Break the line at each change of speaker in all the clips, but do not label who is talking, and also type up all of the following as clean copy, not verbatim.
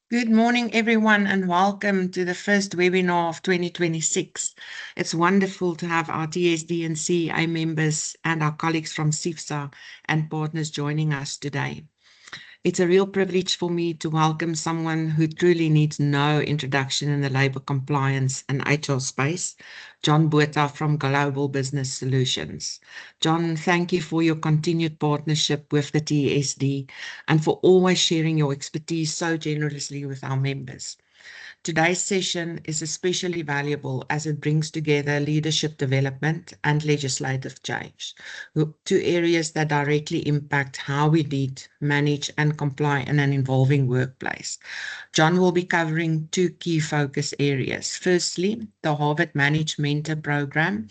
Good morning, everyone, and welcome to the first webinar of 2026. It's wonderful to have our TSD and CEA members and our colleagues from CIFSA and partners joining us today. It's a real privilege for me to welcome someone who truly needs no introduction in the labor compliance and HR space, John Botha from Global Business Solutions. John, thank you for your continued partnership with the TSD and for always sharing your expertise so generously with our members. Today's session is especially valuable as it brings together leadership development and legislative change, two areas that directly impact how we lead, manage, and comply in an evolving workplace. John will be covering two key focus areas. Firstly, the Harvard Managed Mentor Program,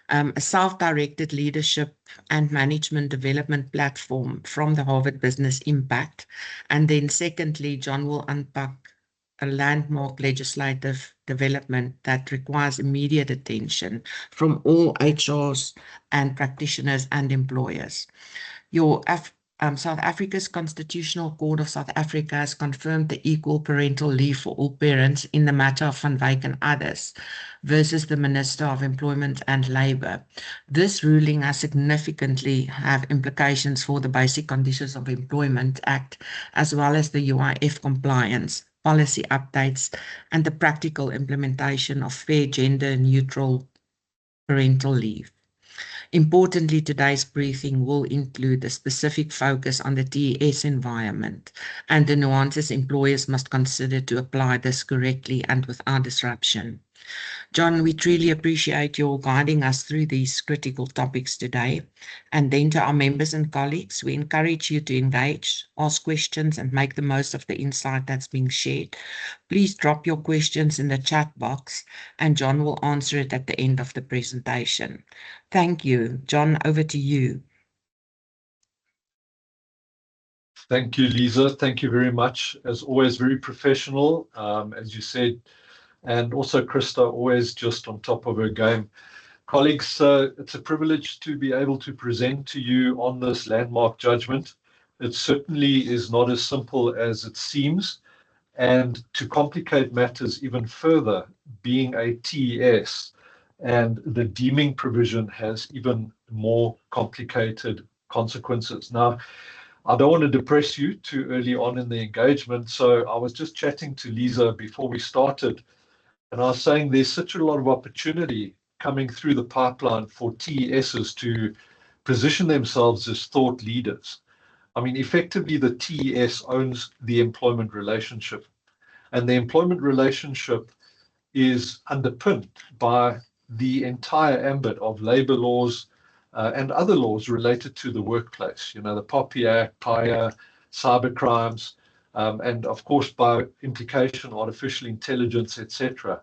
a self-directed leadership and management development platform from the Harvard Business Impact. And then secondly, John will unpack a landmark legislative development that requires immediate attention from all HRs and practitioners and employers. South Africa's Constitutional Court of South Africa has confirmed the equal parental leave for all parents in the matter of Wyk and Others versus the Minister of Employment and Labour. This ruling has significantly have implications for the Basic Conditions of Employment Act, as well as the UIF compliance, policy updates, and the practical implementation of fair gender-neutral parental leave. Importantly, today's briefing will include a specific focus on the TES environment and the nuances employers must consider to apply this correctly and without disruption. John, we truly appreciate your guiding us through these critical topics today. And then to our members and colleagues, we encourage you to engage, ask questions, and make the most of the insight that's being shared. Please drop your questions in the chat box, and John will answer it at the end of the presentation. Thank you. John, over to you.
Thank you, Lisa. Thank you very much. As always, very professional, as you said. And also Krista, always just on top of her game. Colleagues, it's a privilege to be able to present to you on this landmark judgment. It certainly is not as simple as it seems. And to complicate matters even further, being a TES and the deeming provision has even more complicated consequences. Now, I don't want to depress you too early on in the engagement. So I was just chatting to Lisa before we started. And I was saying there's such a lot of opportunity coming through the pipeline for TESs to position themselves as thought leaders. I mean, effectively, the TES owns the employment relationship. And the employment relationship is underpinned by the entire ambit of labor laws and other laws related to the workplace. You know, the POPI Act, PIA, cybercrimes, and of course, by implication, artificial intelligence, etc.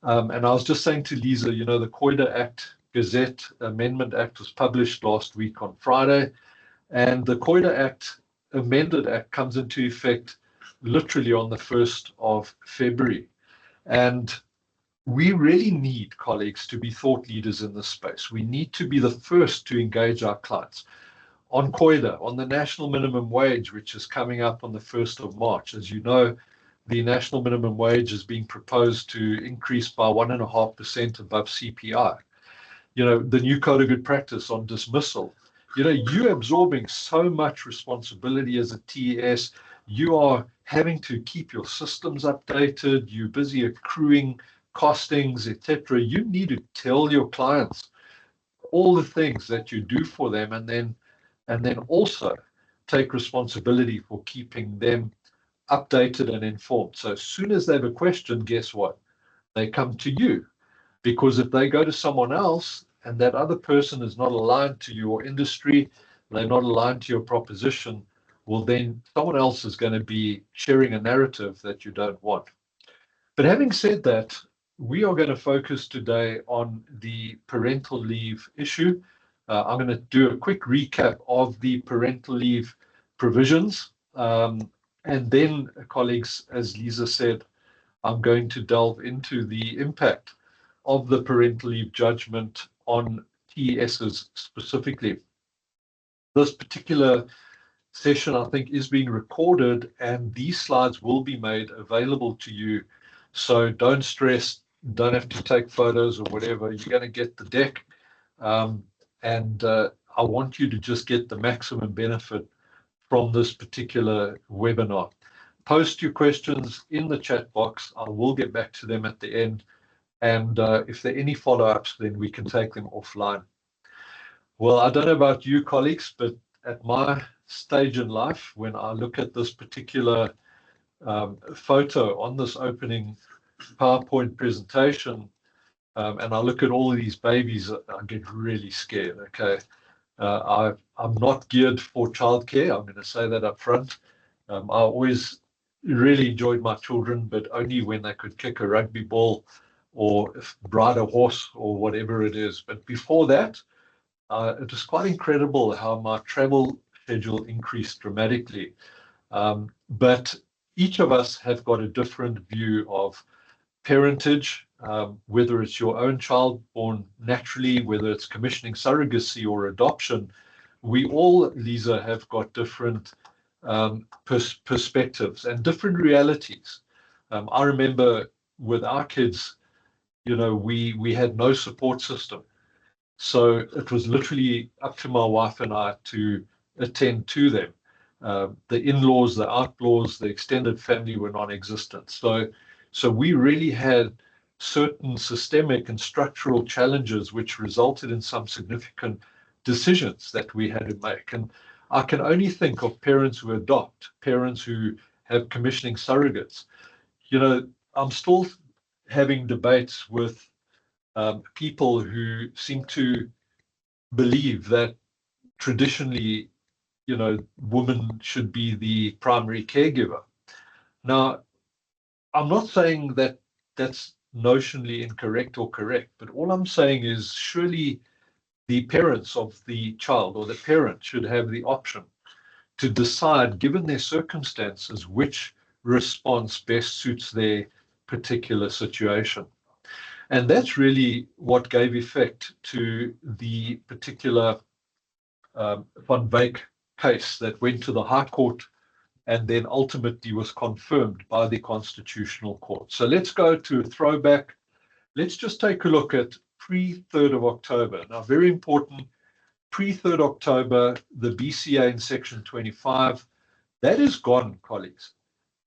And I was just saying to Lisa, you know, the COIDA Act, Gazette Amendment Act was published last week on Friday. And the COIDA Act, Amended Act, comes into effect literally on the 1st of February. And we really need, colleagues, to be thought leaders in this space. We need to be the first to engage our clients. On COIDA, on the national minimum wage, which is coming up on the 1st of March. As you know, the national minimum wage is being proposed to increase by 1.5% above CPI. You know, the new code of good practice on dismissal. You know, you're absorbing so much responsibility as a TES. You are having to keep your systems updated. You're busy accruing costings, etc. You need to tell your clients all the things that you do for them, and then also take responsibility for keeping them updated and informed. So as soon as they have a question, guess what? They come to you. Because if they go to someone else and that other person is not aligned to your industry, they're not aligned to your proposition, well, then someone else is going to be sharing a narrative that you don't want. But having said that, we are going to focus today on the parental leave issue. I'm going to do a quick recap of the parental leave provisions. And then, colleagues, as Lisa said, I'm going to delve into the impact of the parental leave judgment on TESs specifically. This particular session, I think, is being recorded, and these slides will be made available to you. So don't stress, don't have to take photos or whatever. You're going to get the deck. And I want you to just get the maximum benefit from this particular webinar. Post your questions in the chat box. I will get back to them at the end. And if there are any follow-ups, then we can take them offline. Well, I don't know about you, colleagues, but at my stage in life, when I look at this particular photo on this opening PowerPoint presentation, and I look at all of these babies, I get really scared, okay? I'm not geared for childcare. I'm going to say that up front. I always really enjoyed my children, but only when they could kick a rugby ball or ride a horse or whatever it is. But before that, it was quite incredible how my travel schedule increased dramatically. But each of us have got a different view of parentage, whether it's your own child born naturally, whether it's commissioning surrogacy or adoption. We all, Lisa, have got different perspectives and different realities. I remember with our kids, you know, we had no support system. So it was literally up to my wife and I to attend to them. The in-laws, the outlaws, the extended family were non-existent. So we really had certain systemic and structural challenges which resulted in some significant decisions that we had to make. And I can only think of parents who adopt, parents who have commissioning surrogates. You know, I'm still having debates with people who seem to believe that traditionally, you know, women should be the primary caregiver. Now, I'm not saying that that's notionally incorrect or correct, but all I'm saying is surely the parents of the child or the parent should have the option to decide, given their circumstances, which response best suits their particular situation. And that's really what gave effect to the particular Van Wyk case that went to the High Court and then ultimately was confirmed by the Constitutional Court. So let's go to a throwback. Let's just take a look at pre-3rd of October. Now, very important, pre-3rd October, the BCEA in Section 25, that is gone, colleagues.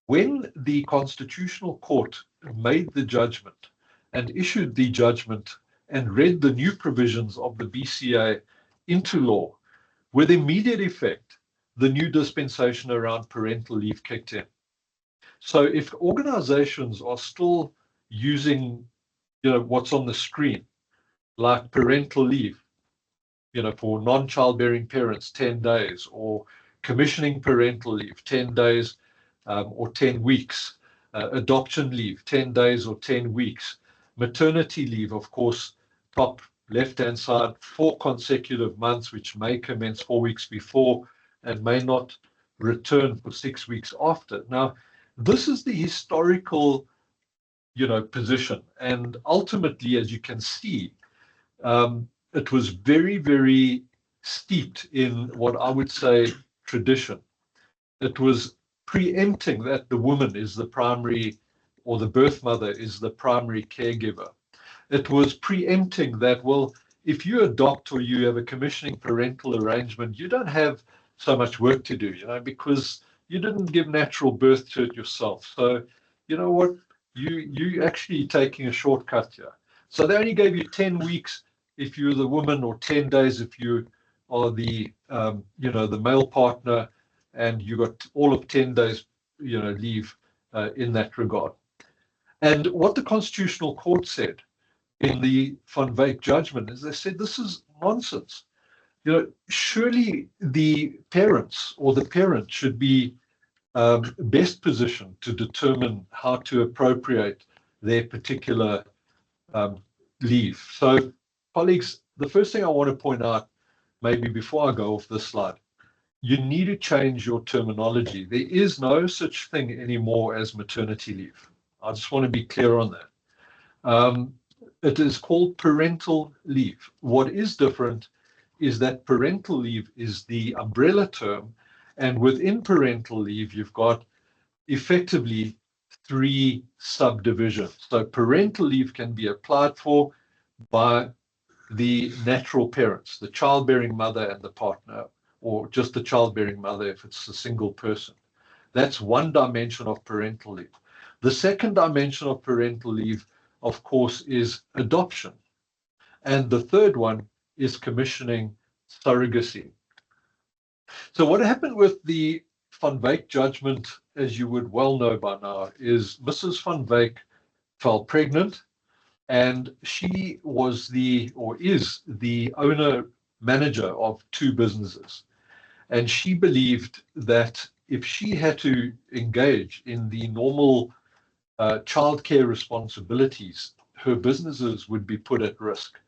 When the Constitutional Court made the judgment and issued the judgment and read the new provisions of the BCEA into law, with immediate effect, the new dispensation around parental leave kicked in. So if organizations are still using, you know, what's on the screen, like parental leave, you know, for non-childbearing parents, 10 days, or commissioning parental leave, 10 days or 10 weeks, adoption leave, 10 days or 10 weeks, maternity leave, of course, top left-hand side, 4 consecutive months, which may commence 4 weeks before and may not return for 6 weeks after. Now, this is the historical, you know, position. And ultimately, as you can see, it was very, very steeped in what I would say tradition. It was preempting that the woman is the primary, or the birth mother is the primary caregiver. It was preempting that, well, if you adopt or you have a commissioning parental arrangement, you don't have so much work to do, you know, because you didn't give natural birth to it yourself. So, you know what, you actually taking a shortcut here. So they only gave you 10 weeks if you're the woman, or 10 days if you are the, you know, the male partner, and you got all of 10 days, you know, leave in that regard. And what the Constitutional Court said in the Van Wyk judgment is they said this is nonsense. You know, surely the parents or the parent should be best positioned to determine how to appropriate their particular leave. So, colleagues, the first thing I want to point out, maybe before I go off this slide, you need to change your terminology. There is no such thing anymore as maternity leave. I just want to be clear on that. It is called parental leave. What is different is that parental leave is the umbrella term, And within parental leave, you've got effectively 3 subdivisions. So parental leave can be applied for by the natural parents, the childbearing mother and the partner, or just the childbearing mother if it's a single person. That's one dimension of parental leave. The second dimension of parental leave, of course, is adoption. And the third one is commissioning surrogacy. So what happened with the Van Wyk judgment, as you would well know by now, is Mrs. Van Wyk fell pregnant, and she was or is the owner manager of 2 businesses. And she believed that if she had to engage in the normal childcare responsibilities, her businesses would be put at risk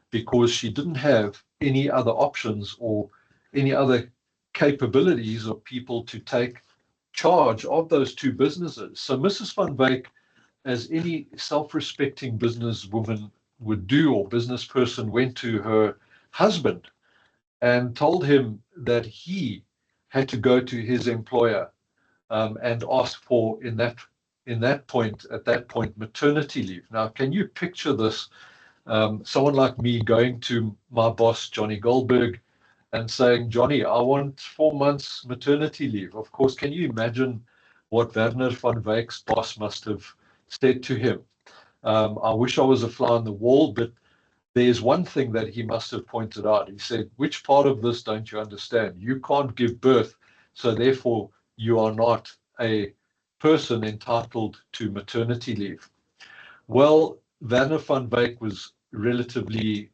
because she didn't have any other options or any other capabilities of people to take charge of those 2 businesses. So Mrs. Van Wyk, as any self-respecting businesswoman would do or business person, went to her husband and told him that he had to go to his employer and ask for at that point maternity leave. Now, can you picture this? Someone like me going to my boss, Johnny Goldberg, and saying, Johnny, I want 4 months maternity leave. Of course, can you imagine what Werner van Wyk's boss must have said to him? I wish I was a fly on the wall, but there's one thing that he must have pointed out. He said, which part of this don't you understand? You can't give birth, so therefore you are not a person entitled to maternity leave. Well, Werner van Wyk was relatively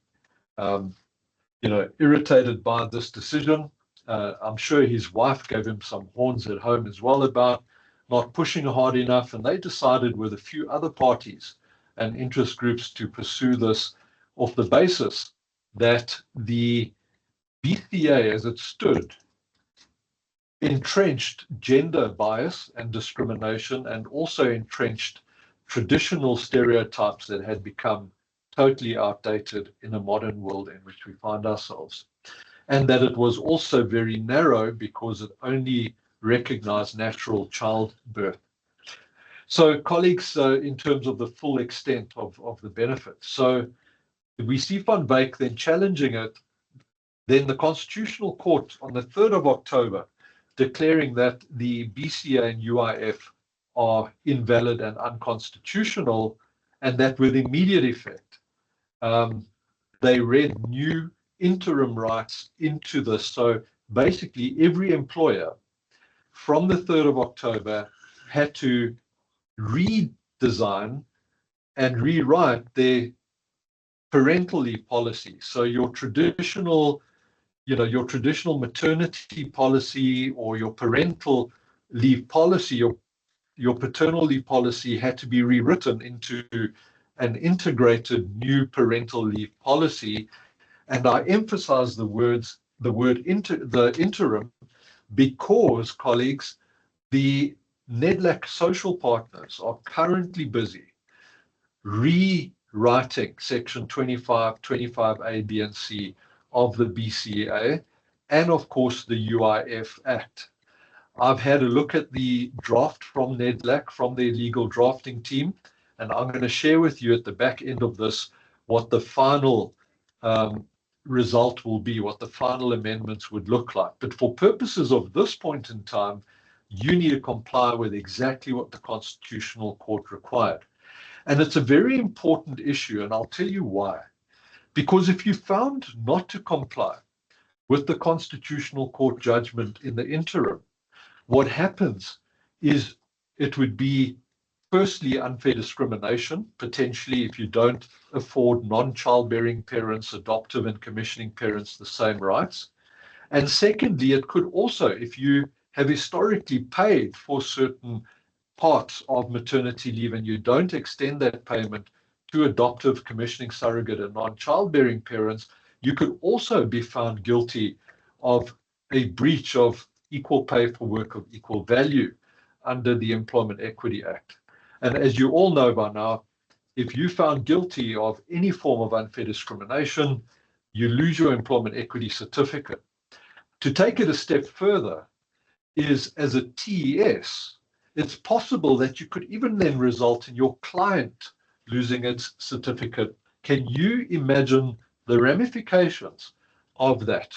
irritated by this decision. I'm sure his wife gave him some horns at home as well about not pushing hard enough, and they decided with a few other parties and interest groups to pursue this off the basis that the BCEA, as it stood, entrenched gender bias and discrimination, and also entrenched traditional stereotypes that had become totally outdated in the modern world in which we find ourselves. And that it was also very narrow because it only recognized natural childbirth. So colleagues, in terms of the full extent of the benefits. So we see Van Wyk then challenging it, then the Constitutional Court on the 3rd of October declaring that the BCEA and UIF are invalid and unconstitutional, and that with immediate effect, they read new interim rights into this. So basically, every employer from the 3rd of October had to redesign and rewrite their parental leave policy. So your traditional maternity policy or your parental leave policy, your paternal leave policy had to be rewritten into an integrated new parental leave policy. And I emphasize the interim, because, colleagues, the NEDLAC social partners are currently busy rewriting Section 25, 25A, B, and C of the BCEA, and of course the UIF Act. I've had a look at the draft from NEDLAC, from their legal drafting team, and I'm going to share with you at the back end of this what the final result will be, what the final amendments would look like. But for purposes of this point in time, you need to comply with exactly what the Constitutional Court required. And it's a very important issue, and I'll tell you why. Because if you found not to comply with the Constitutional Court judgment in the interim, what happens is it would be, firstly, unfair discrimination, potentially if you don't afford non-childbearing parents, adoptive and commissioning parents the same rights. And secondly, it could also, if you have historically paid for certain parts of maternity leave and you don't extend that payment to adoptive, commissioning, surrogate, and non-childbearing parents, you could also be found guilty of a breach of equal pay for work of equal value under the Employment Equity Act. And as you all know by now, if you found guilty of any form of unfair discrimination, you lose your employment equity certificate. To take it a step further, is as a TES, it's possible that you could even then result in your client losing its certificate. Can you imagine the ramifications of that?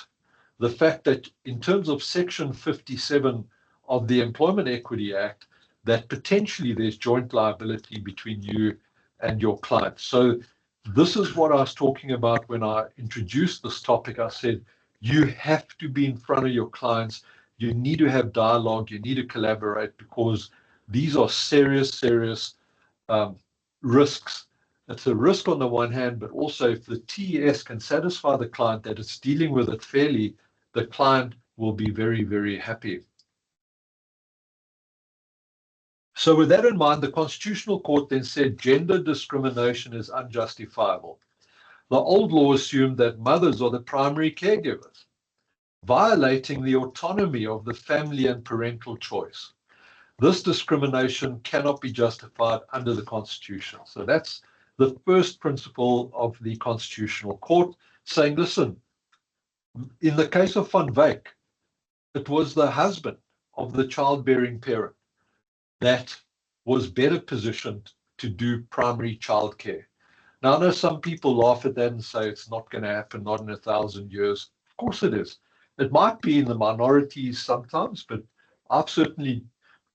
The fact that in terms of Section 57 of the Employment Equity Act, that potentially there's joint liability between you and your client. So this is what I was talking about when I introduced this topic. I said, you have to be in front of your clients. You need to have dialogue. You need to collaborate, because these are serious, serious risks. It's a risk on the one hand, but also if the TES can satisfy the client that it's dealing with it fairly, the client will be very, very happy. So with that in mind, the Constitutional Court then said gender discrimination is unjustifiable. The old law assumed that mothers are the primary caregivers, violating the autonomy of the family and parental choice. This discrimination cannot be justified under the Constitution. So that's the first principle of the Constitutional Court, saying, listen, in the case of Van Wyk, it was the husband of the childbearing parent that was better positioned to do primary childcare. Now, I know some people laugh at that and say it's not going to happen, not in 1,000 years. Of course it is. It might be in the minorities sometimes, but I've certainly,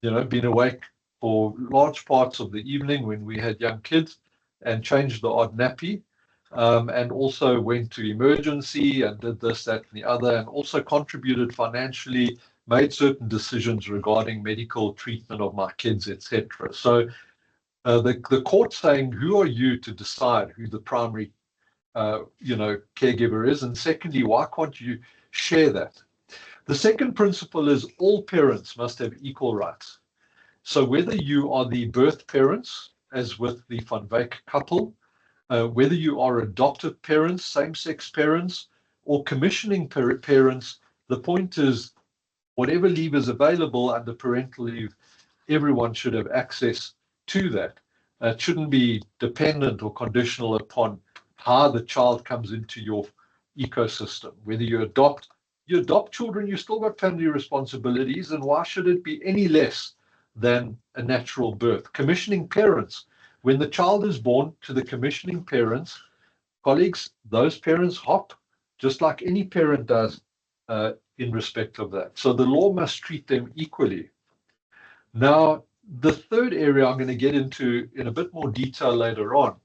been awake for large parts of the evening when we had young kids and changed the odd nappy, and also went to emergency and did this, that, and the other, and also contributed financially, made certain decisions regarding medical treatment of my kids, etc. So the court saying, who are you to decide who the primary, caregiver is? And secondly, why can't you share that? The second principle is all parents must have equal rights. So whether you are the birth parents, as with the Van Wyk couple, whether you are adoptive parents, same-sex parents, or commissioning parents, the point is, whatever leave is available under parental leave, everyone should have access to that. It shouldn't be dependent or conditional upon how the child comes into your ecosystem. Whether you adopt children, you still got family responsibilities, and why should it be any less than a natural birth? Commissioning parents, when the child is born to the commissioning parents, colleagues, those parents hop just like any parent does in respect of that. So the law must treat them equally. Now, the third area I'm going to get into in a bit more detail later on.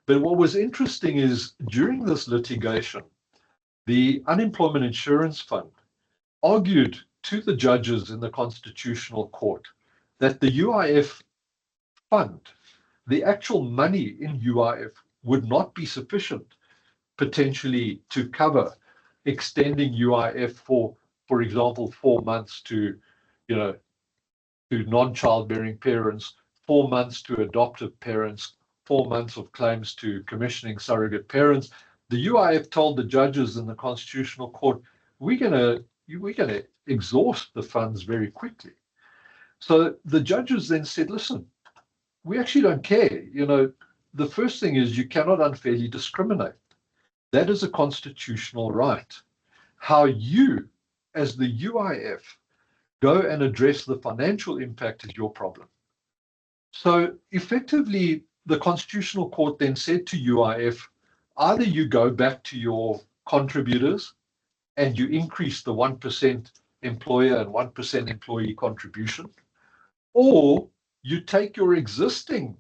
But what was interesting is during this litigation, the Unemployment Insurance Fund argued to the judges in the Constitutional Court that the UIF fund, the actual money in UIF, would not be sufficient potentially to cover extending UIF for example, 4 months to non-childbearing parents, 4 months to adoptive parents, 4 months of claims to commissioning surrogate parents. The UIF told the judges in the Constitutional Court, we're going to exhaust the funds very quickly. So the judges then said, listen, we actually don't care. The first thing is you cannot unfairly discriminate. That is a constitutional right. How you, as the UIF, go and address the financial impact is your problem. So effectively, the Constitutional Court then said to UIF, either you go back to your contributors and you increase the 1% employer and 1% employee contribution, or you take your existing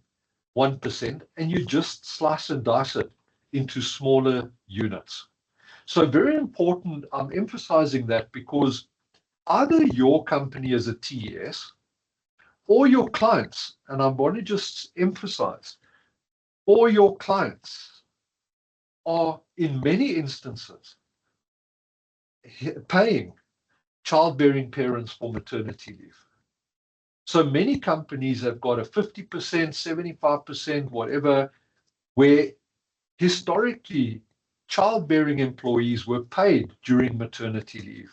1% and you just slice and dice it into smaller units. So very important, I'm emphasizing that because either your company is a TES or your clients, and I want to just emphasize, or your clients are in many instances paying childbearing parents for maternity leave. So many companies have got a 50%, 75%, whatever, where historically childbearing employees were paid during maternity leave.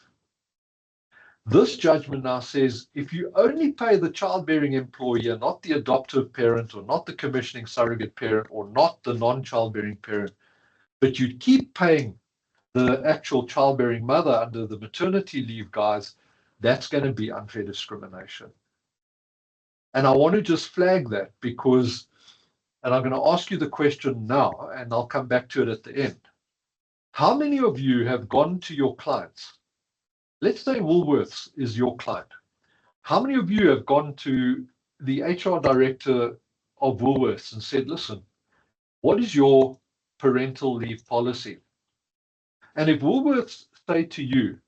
This judgment now says if you only pay the childbearing employer, not the adoptive parent or not the commissioning surrogate parent or not the non-childbearing parent, but you keep paying the actual childbearing mother under the maternity leave guise, that's going to be unfair discrimination. And I want to just flag that because, and I'm going to ask you the question now, and I'll come back to it at the end. How many of you have gone to your clients? Let's say Woolworths is your client. How many of you have gone to the HR director of Woolworths and said, listen, what is your parental leave policy? And if Woolworths say to you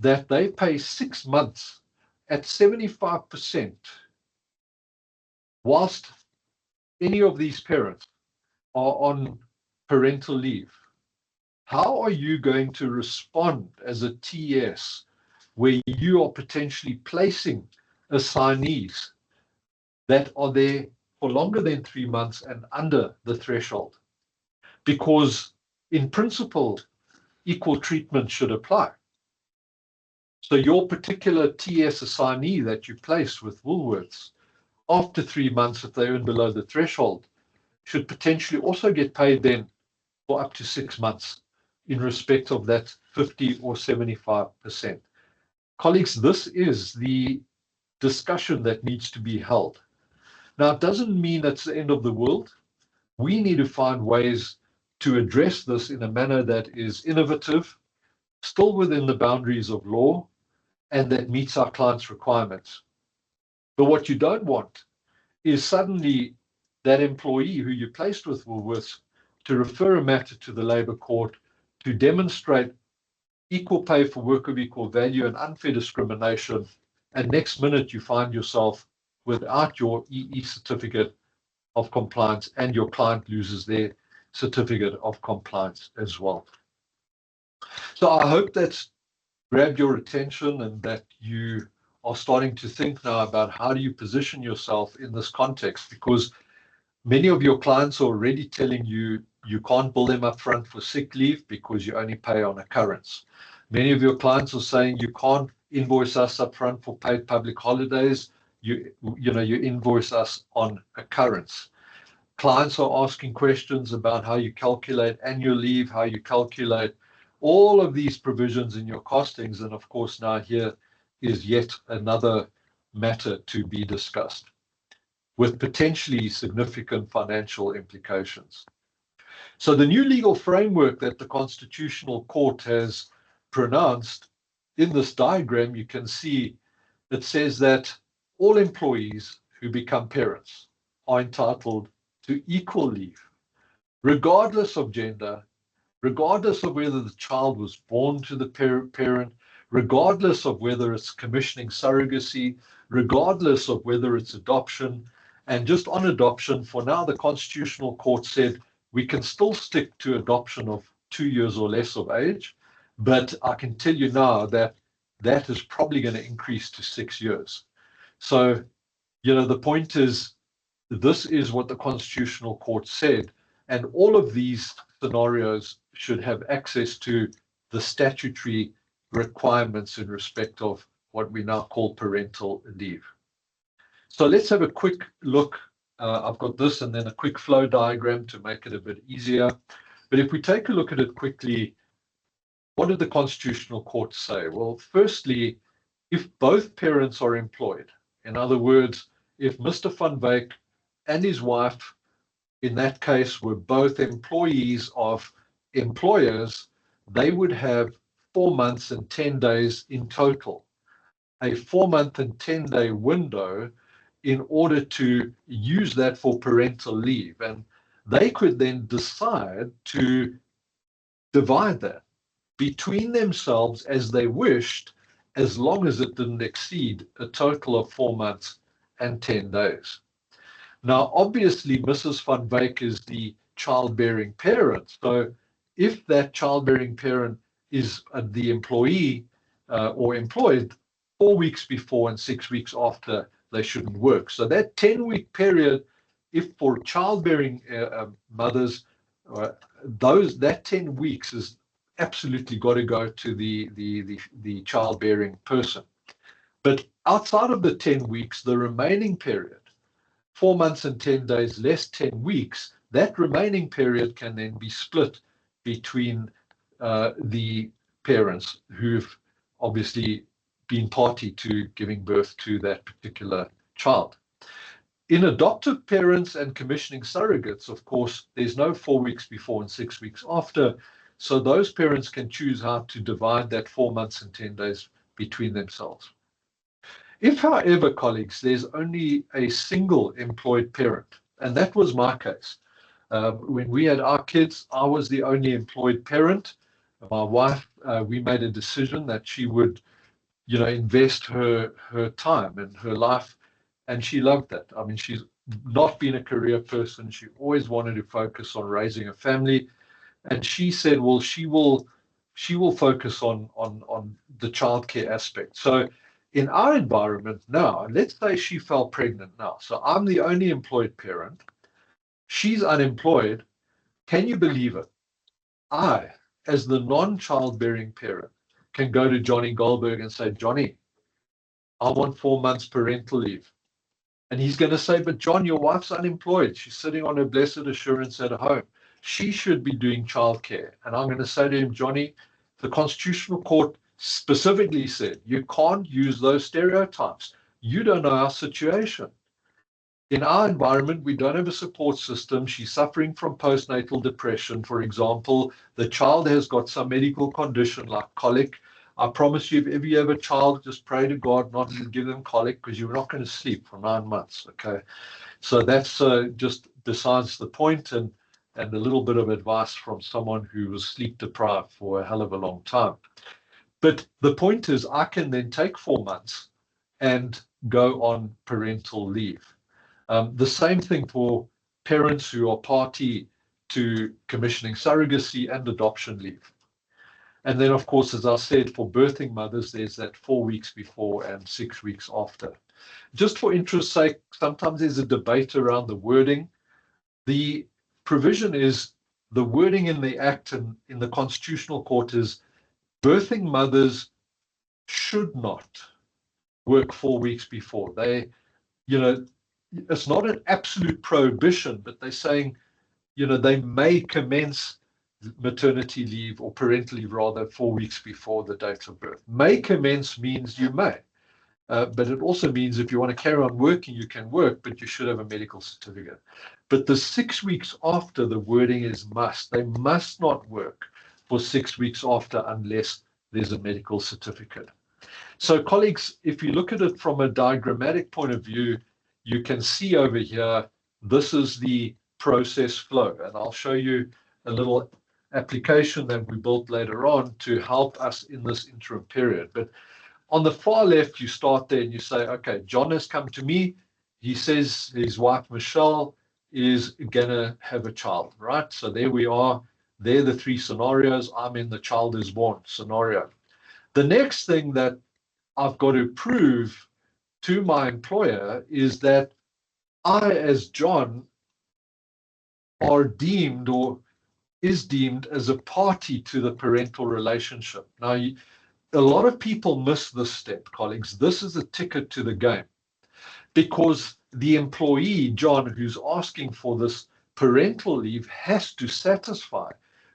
that they pay 6 months at 75%, whilst any of these parents are on parental leave, how are you going to respond as a TS where you are potentially placing assignees that are there for longer than 3 months and under the threshold? Because in principle, equal treatment should apply. So your particular TS assignee that you place with Woolworths, after 3 months, if they earn below the threshold, should potentially also get paid then for up to 6 months in respect of that 50 or 75%. Colleagues, this is the discussion that needs to be held. Now, it doesn't mean it's the end of the world. We need to find ways to address this in a manner that is innovative, still within the boundaries of law, and that meets our clients' requirements. But what you don't want is suddenly that employee who you placed with Woolworths to refer a matter to the Labour Court to demonstrate equal pay for work of equal value and unfair discrimination, and next minute you find yourself without your EE certificate of compliance and your client loses their certificate of compliance as well. So I hope that's grabbed your attention and that you are starting to think now about how do you position yourself in this context, because many of your clients are already telling you you can't bill them up front for sick leave because you only pay on occurrence. Many of your clients are saying you can't invoice us up front for paid public holidays. You invoice us on occurrence. Clients are asking questions about how you calculate annual leave, how you calculate all of these provisions in your costings. And of course, now here is yet another matter to be discussed with potentially significant financial implications. So the new legal framework that the Constitutional Court has pronounced, in this diagram, you can see it says that all employees who become parents are entitled to equal leave, regardless of gender, regardless of whether the child was born to the parent, regardless of whether it's commissioning surrogacy, regardless of whether it's adoption. And just on adoption, for now, the Constitutional Court said we can still stick to adoption of 2 years or less of age, but I can tell you now that that is probably going to increase to 6 years. So, the point is, this is what the Constitutional Court said, and all of these scenarios should have access to the statutory requirements in respect of what we now call parental leave. So let's have a quick look. I've got this and then a quick flow diagram to make it a bit easier. But if we take a look at it quickly, what did the Constitutional Court say? Well, firstly, if both parents are employed, in other words, if Mr. van Wyk and his wife, in that case, were both employees of employers, they would have 4 months and 10 days in total. A 4-month and 10-day window in order to use that for parental leave. And they could then decide to divide that between themselves as they wished, as long as it didn't exceed a total of 4 months and 10 days. Now, obviously, Mrs. van Wyk is the childbearing parent. So if that childbearing parent is the employee or employed, 4 weeks before and 6 weeks after, they shouldn't work. So that 10-week period, if for childbearing mothers, that 10 weeks is absolutely got to go to the childbearing person. But outside of the 10 weeks, the remaining period, 4 months and 10 days less 10 weeks, that remaining period can then be split between the parents who've obviously been party to giving birth to that particular child. In adoptive parents and commissioning surrogates, of course, there's no 4 weeks before and 6 weeks after. So those parents can choose how to divide that 4 months and 10 days between themselves. If, however, colleagues, there's only a single employed parent, and that was my case. When we had our kids, I was the only employed parent. My wife, we made a decision that she would, invest her time and her life, and she loved that. I mean, she's not been a career person. She always wanted to focus on raising a family, and she said, well, she will focus on the childcare aspect. So in our environment now, let's say she fell pregnant now. So I'm the only employed parent. She's unemployed. Can you believe it? I, as the non-childbearing parent, can go to Johnny Goldberg and say, Johnny, I want 4 months parental leave. And he's going to say, but John, your wife's unemployed. She's sitting on her blessed assurance at home. She should be doing childcare. And I'm going to say to him, Johnny, the Constitutional Court specifically said, you can't use those stereotypes. You don't know our situation. In our environment, we don't have a support system. She's suffering from postnatal depression, for example. The child has got some medical condition like colic. I promise you, if ever you have a child, just pray to God not to give them colic, because you're not going to sleep for 9 months, okay? So that's just besides the point, and a little bit of advice from someone who was sleep deprived for a hell of a long time. But the point is, I can then take 4 months and go on parental leave. The same thing for parents who are party to commissioning surrogacy and adoption leave. And then, of course, as I said, for birthing mothers, there's that 4 weeks before and 6 weeks after. Just for interest's sake, sometimes there's a debate around the wording. The provision is, the wording in the Act and in the Constitutional Court is, birthing mothers should not work 4 weeks before. They, it's not an absolute prohibition, but they're saying, they may commence maternity leave or parental leave rather 4 weeks before the date of birth. May commence means you may, but it also means if you want to carry on working, you can work, but you should have a medical certificate. But the 6 weeks after, the wording is must. They must not work for 6 weeks after unless there's a medical certificate. So colleagues, if you look at it from a diagrammatic point of view, you can see over here, this is the process flow. And I'll show you a little application that we built later on to help us in this interim period. But on the far left, you start there and you say, okay, John has come to me. He says his wife, Michelle, is going to have a child, right? So there we are. There are the 3 scenarios. I'm in the child is born scenario. The next thing that I've got to prove to my employer is that I, as John, are deemed or is deemed as a party to the parental relationship. Now, a lot of people miss this step, colleagues. This is a ticket to the game, because the employee, John, who's asking for this parental leave, has to satisfy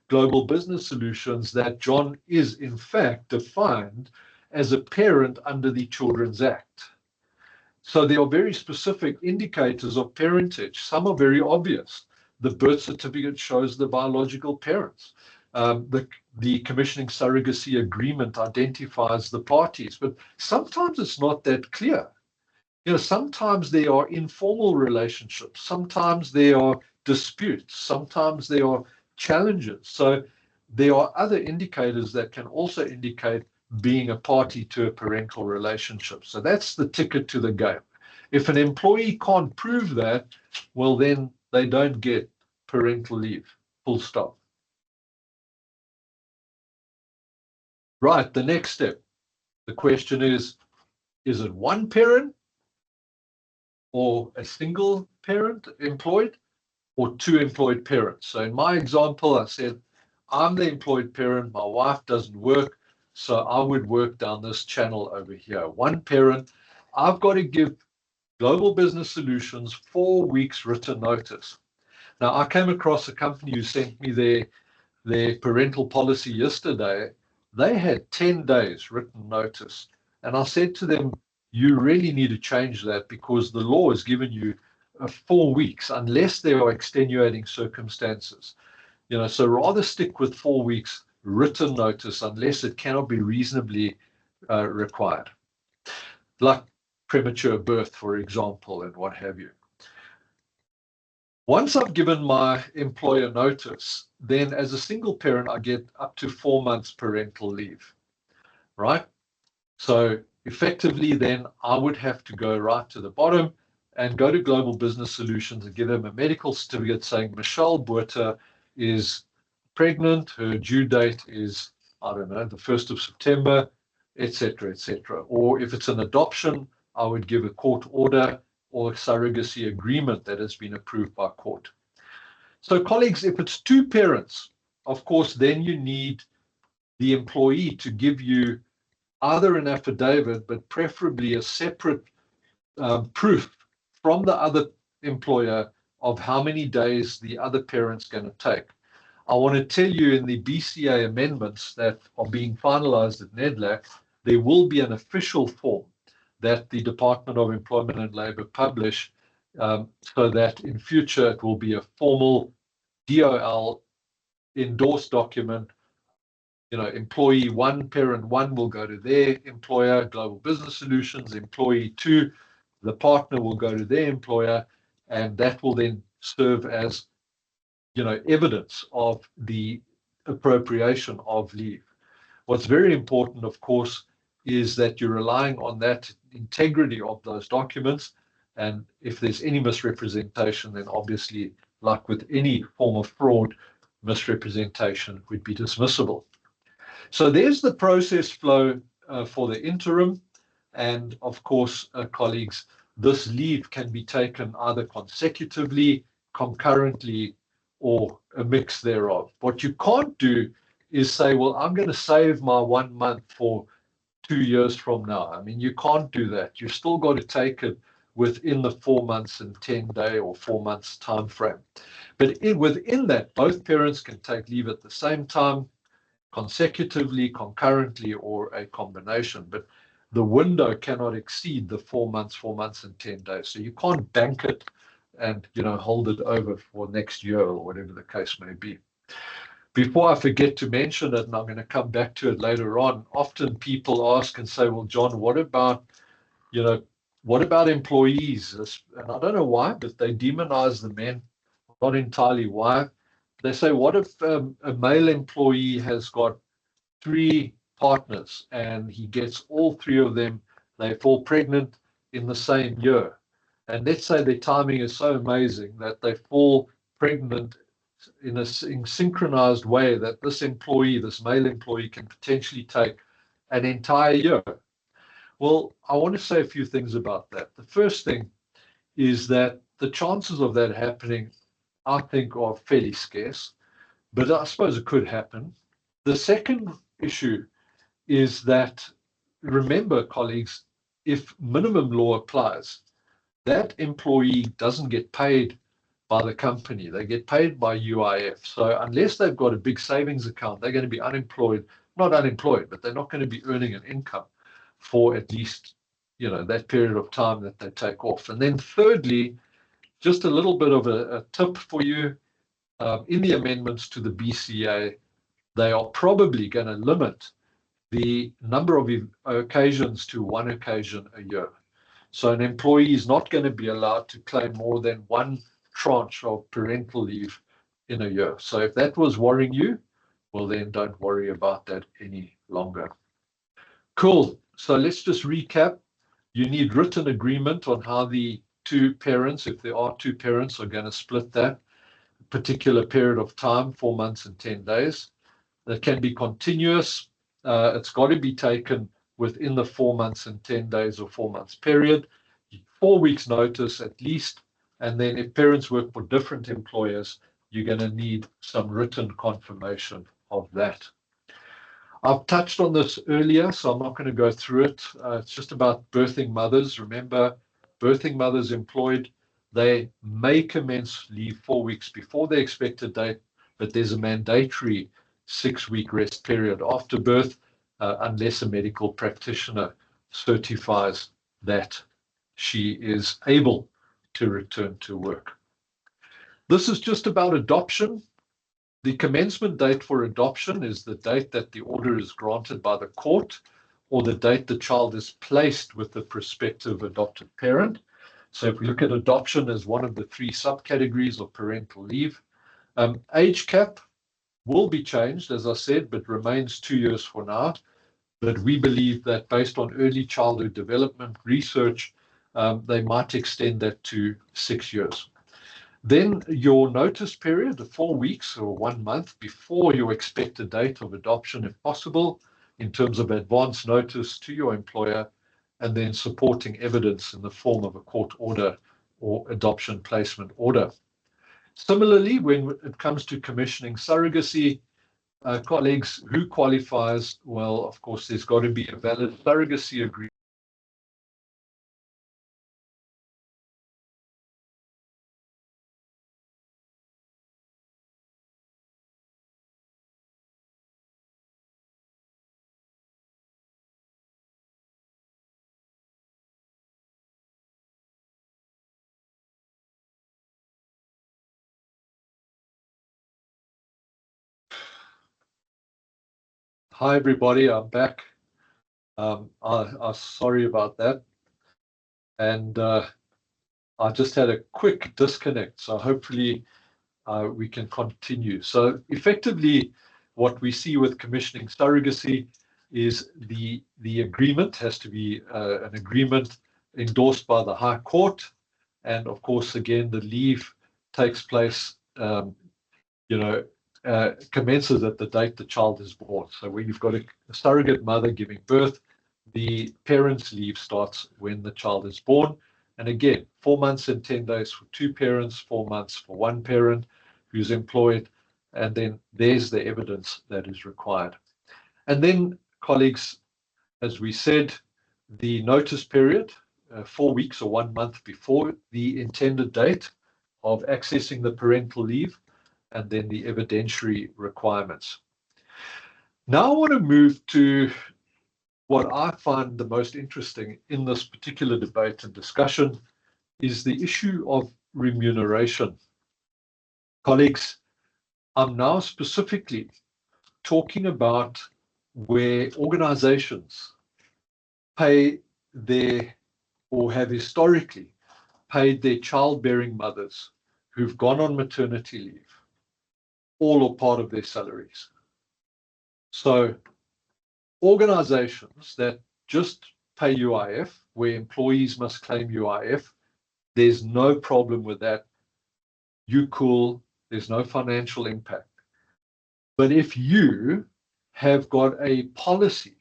Global Business Solutions that John is, in fact, defined as a parent under the Children's Act. So there are very specific indicators of parentage. Some are very obvious. The birth certificate shows the biological parents. The commissioning surrogacy agreement identifies the parties, but sometimes it's not that clear. Sometimes there are informal relationships, sometimes there are disputes, sometimes there are challenges. So there are other indicators that can also indicate being a party to a parental relationship. So that's the ticket to the game. If an employee can't prove that, well, then they don't get parental leave, full stop. Right, the next step. The question is it one parent or a single parent employed or 2 employed parents? So in my example, I said, I'm the employed parent, my wife doesn't work, so I would work down this channel over here. 1 parent, I've got to give Global Business Solutions 4 weeks written notice. Now, I came across a company who sent me their parental policy yesterday. They had 10 days written notice And I said to them, you really need to change that because the law has given you 4 weeks unless there are extenuating circumstances. So rather stick with 4 weeks written notice unless it cannot be reasonably required, like premature birth, for example, and what have you. Once I've given my employer notice, then as a single parent, I get up to 4 months parental leave, right? So effectively, then I would have to go right to the bottom and go to Global Business Solutions and give them a medical certificate saying Michelle Botha is pregnant, her due date is, I don't know, the 1st of September, etc., etc. Or if it's an adoption, I would give a court order or a surrogacy agreement that has been approved by court. So colleagues, if it's 2 parents, of course, then you need the employee to give you either an affidavit, but preferably a separate proof from the other employer of how many days the other parent's going to take. I want to tell you in the BCEA amendments that are being finalized at NEDLAC, there will be an official form that the Department of Employment and Labour publish so that in future it will be a formal DOL endorsed document. Employee 1, parent 1 will go to their employer, Global Business Solutions. Employee 2, the partner will go to their employer, and that will then serve as evidence of the appropriation of leave. What's very important, of course, is that you're relying on that integrity of those documents. And if there's any misrepresentation, then obviously, like with any form of fraud, misrepresentation would be dismissible. So there's the process flow for the interim. And of course, colleagues, this leave can be taken either consecutively, concurrently, or a mix thereof. What you can't do is say, well, I'm going to save my 1 month for 2 years from now. I mean, you can't do that. You've still got to take it within the 4 months and 10-day or 4 months time frame. But within that, both parents can take leave at the same time, consecutively, concurrently, or a combination. But the window cannot exceed the 4 months and 10 days. So you can't bank it and hold it over for next year or whatever the case may be. Before I forget to mention it, and I'm going to come back to it later on, often people ask and say, well, John, what about employees? And I don't know why, but they demonize the men. Not entirely why. They say, what if a male employee has got 3 partners and he gets all 3 of them, they fall pregnant in the same year. And let's say their timing is so amazing that they fall pregnant in a synchronized way that this male employee can potentially take an entire year. Well, I want to say a few things about that. The first thing is that the chances of that happening, I think, are fairly scarce, but I suppose it could happen. The second issue is that, remember, colleagues, if minimum law applies, that employee doesn't get paid by the company. They get paid by UIF. So unless they've got a big savings account, they're going to be not unemployed, but they're not going to be earning an income for at least, that period of time that they take off. And then thirdly, just a little bit of a tip for you, in the amendments to the BCEA, they are probably going to limit the number of occasions to 1 occasion a year. So an employee is not going to be allowed to claim more than 1 tranche of parental leave in a year. So if that was worrying you, well, then don't worry about that any longer. Cool. So let's just recap. You need written agreement on how the 2 parents, if there are 2 parents, are going to split that particular period of time, 4 months and 10 days. That can be continuous. It's got to be taken within the 4 months and 10 days or 4 months period, 4 weeks notice at least. And then if parents work for different employers, you're going to need some written confirmation of that. I've touched on this earlier, so I'm not going to go through it. It's just about birthing mothers. Remember, birthing mothers employed, they may commence leave 4 weeks before their expected date, but there's a mandatory 6-week rest period after birth, unless a medical practitioner certifies that she is able to return to work. This is just about adoption. The commencement date for adoption is the date that the order is granted by the court or the date the child is placed with the prospective adopted parent. So if we look at adoption as one of the three subcategories of parental leave, age cap will be changed, as I said, but remains 2 years for now. But we believe that based on early childhood development research, they might extend that to 6 years. Then your notice period, 4 weeks or 1 month before your expected date of adoption, if possible, in terms of advance notice to your employer, and then supporting evidence in the form of a court order or adoption placement order. Similarly, when it comes to commissioning surrogacy, colleagues, who qualifies? Well, of course, there's got to be a valid surrogacy agreement. Hi, everybody. I'm back. I'm sorry about that. And I just had a quick disconnect. So hopefully we can continue. So effectively, what we see with commissioning surrogacy is the agreement has to be an agreement endorsed by the High Court. And of course, again, the leave takes place, commences at the date the child is born. So when you've got a surrogate mother giving birth, the parent's leave starts when the child is born. And again, 4 months and 10 days for 2 parents, 4 months for 1 parent who's employed. And then there's the evidence that is required. And then, colleagues, as we said, the notice period, 4 weeks or 1 month before the intended date of accessing the parental leave, and then the evidentiary requirements. Now I want to move to what I find the most interesting in this particular debate and discussion is the issue of remuneration. Colleagues, I'm now specifically talking about where organizations pay their, or have historically paid their childbearing mothers who've gone on maternity leave, all or part of their salaries. So organizations that just pay UIF, where employees must claim UIF, there's no problem with that. You cool, there's no financial impact. But if you have got a policy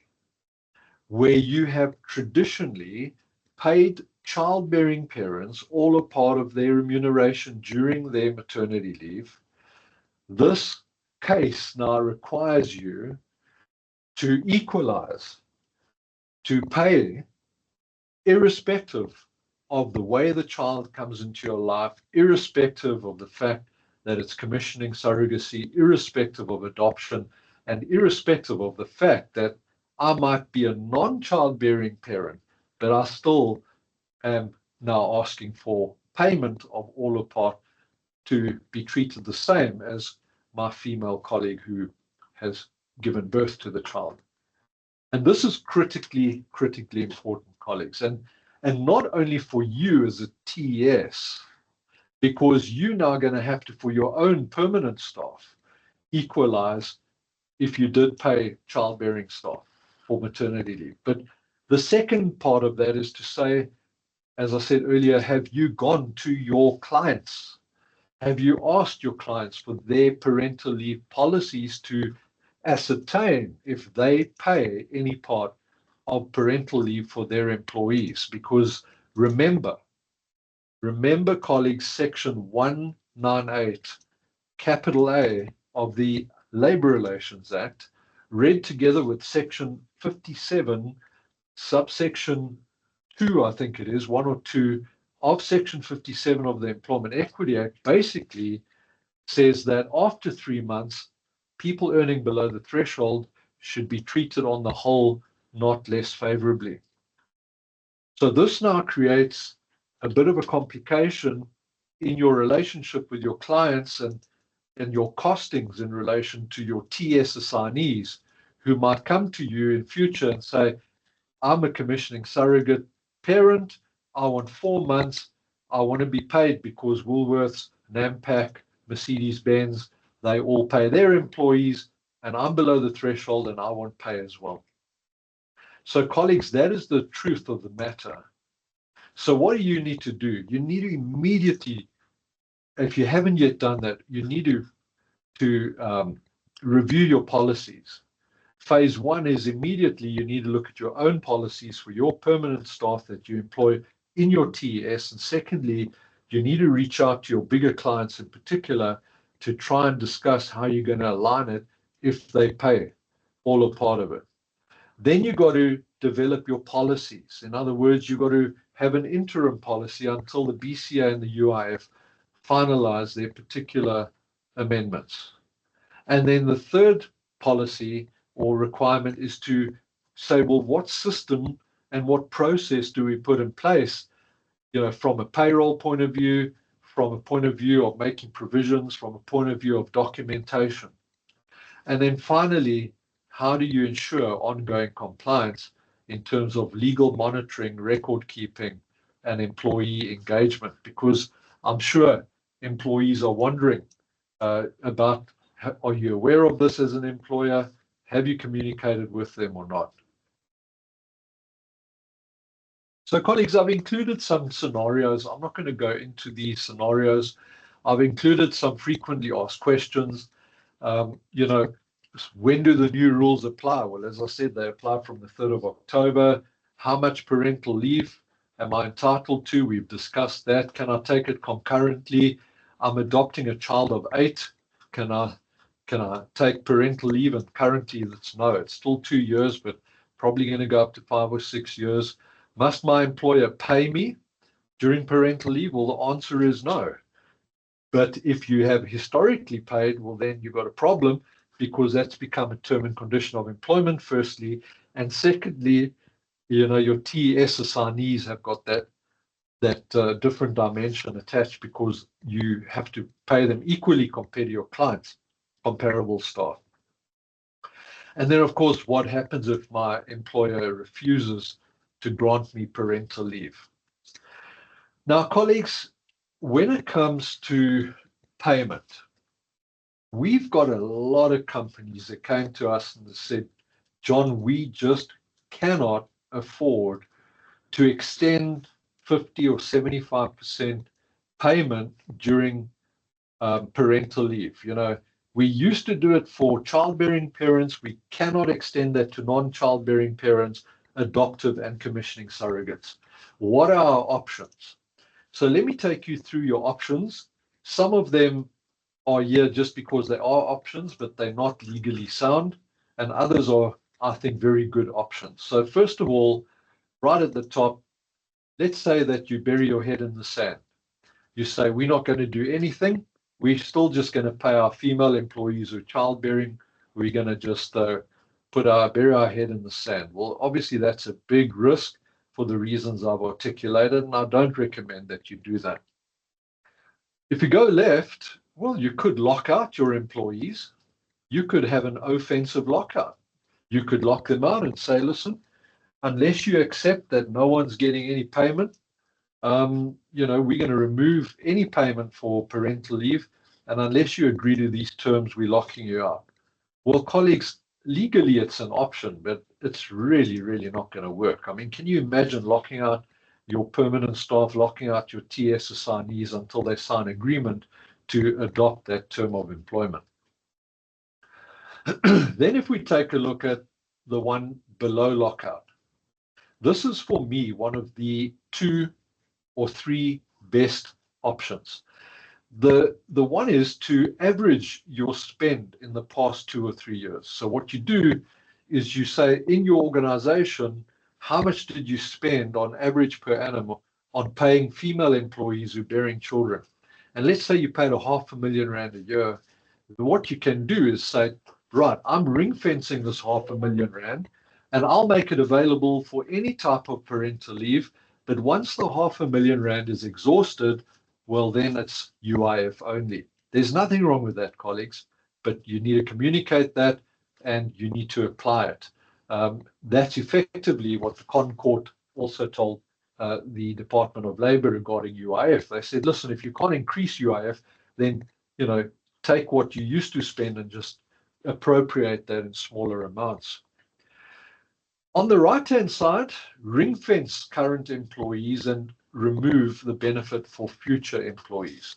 where you have traditionally paid childbearing parents all a part of their remuneration during their maternity leave, this case now requires you to equalize, to pay irrespective of the way the child comes into your life, irrespective of the fact that it's commissioning surrogacy, irrespective of adoption, and irrespective of the fact that I might be a non-childbearing parent, but I still am now asking for payment of all or part to be treated the same as my female colleague who has given birth to the child. And this is critically important, colleagues. And not only for you as a TES, because you're now going to have to, for your own permanent staff, equalize if you did pay childbearing staff for maternity leave. But the second part of that is to say, as I said earlier, have you gone to your clients? Have you asked your clients for their parental leave policies to ascertain if they pay any part of parental leave for their employees? Because remember, colleagues, Section 198, capital A of the Labor Relations Act, read together with Section 57, subsection 2, I think it is, 1 or 2, of Section 57 of the Employment Equity Act, basically says that after 3 months, people earning below the threshold should be treated on the whole not less favorably. So this now creates a bit of a complication in your relationship with your clients and your costings in relation to your TS assignees who might come to you in future and say, I'm a commissioning surrogate parent. I want 4 months. I want to be paid because Woolworths, Nampak, Mercedes-Benz, they all pay their employees, and I'm below the threshold and I want pay as well. So, colleagues, that is the truth of the matter. So, what do you need to do? You need to immediately, if you haven't yet done that, you need to review your policies. Phase one is immediately you need to look at your own policies for your permanent staff that you employ in your TES. And secondly, you need to reach out to your bigger clients in particular to try and discuss how you're going to align it if they pay all or part of it. Then you've got to develop your policies. In other words, you've got to have an interim policy until the BCEA and the UIF finalize their particular amendments. And then the third policy or requirement is to say, well, what system and what process do we put in place, from a payroll point of view, from a point of view of making provisions, from a point of view of documentation. And then finally, how do you ensure ongoing compliance in terms of legal monitoring, record keeping, and employee engagement? Because I'm sure employees are wondering about, are you aware of this as an employer? Have you communicated with them or not? So, colleagues, I've included some scenarios. I'm not going to go into these scenarios. I've included some frequently asked questions. When do the new rules apply? Well, as I said, they apply from the 3rd of October. How much parental leave am I entitled to? We've discussed that. Can I take it concurrently? I'm adopting a child of 8. Can I take parental leave? And currently, it's still 2 years, but probably going to go up to 5 or 6 years. Must my employer pay me during parental leave? Well, the answer is no. But if you have historically paid, well, then you've got a problem because that's become a term and condition of employment, firstly. And secondly, your TES assignees have got that different dimension attached because you have to pay them equally compared to your clients, comparable staff. And then, of course, what happens if my employer refuses to grant me parental leave? Now, colleagues, when it comes to payment, we've got a lot of companies that came to us and said, John, we just cannot afford to extend 50 or 75% payment during parental leave. We used to do it for childbearing parents. We cannot extend that to non-childbearing parents, adoptive and commissioning surrogates. What are our options? So let me take you through your options. Some of them are here just because they are options, but they're not legally sound. And others are, I think, very good options. So first of all, right at the top, let's say that you bury your head in the sand. You say, we're not going to do anything. We're still just going to pay our female employees who are childbearing. We're going to just bury our head in the sand. Well, obviously, that's a big risk for the reasons I've articulated, and I don't recommend that you do that. If you go left, well, you could lock out your employees. You could have an offensive lockout. You could lock them out and say, listen, unless you accept that no one's getting any payment, we're going to remove any payment for parental leave. And unless you agree to these terms, we're locking you out. Well, colleagues, legally it's an option, but it's really, really not going to work. I mean, can you imagine locking out your permanent staff, locking out your TS assignees until they sign agreement to adopt that term of employment? Then if we take a look at the one below lockout, this is for me one of the 2 or 3 best options. The one is to average your spend in the past 2 or 3 years. So what you do is you say in your organization, how much did you spend on average per annum on paying female employees who are bearing children? And let's say you paid R500,000 a year. What you can do is say, right, I'm ring fencing this R500,000. and I'll make it available for any type of parental leave. But once the R500,000 is exhausted, well, then it's UIF only. There's nothing wrong with that, colleagues, but you need to communicate that and you need to apply it. That's effectively what the Court also told the Department of Labor regarding UIF. They said, listen, if you can't increase UIF, then, take what you used to spend and just appropriate that in smaller amounts. On the right-hand side, ring-fence current employees and remove the benefit for future employees.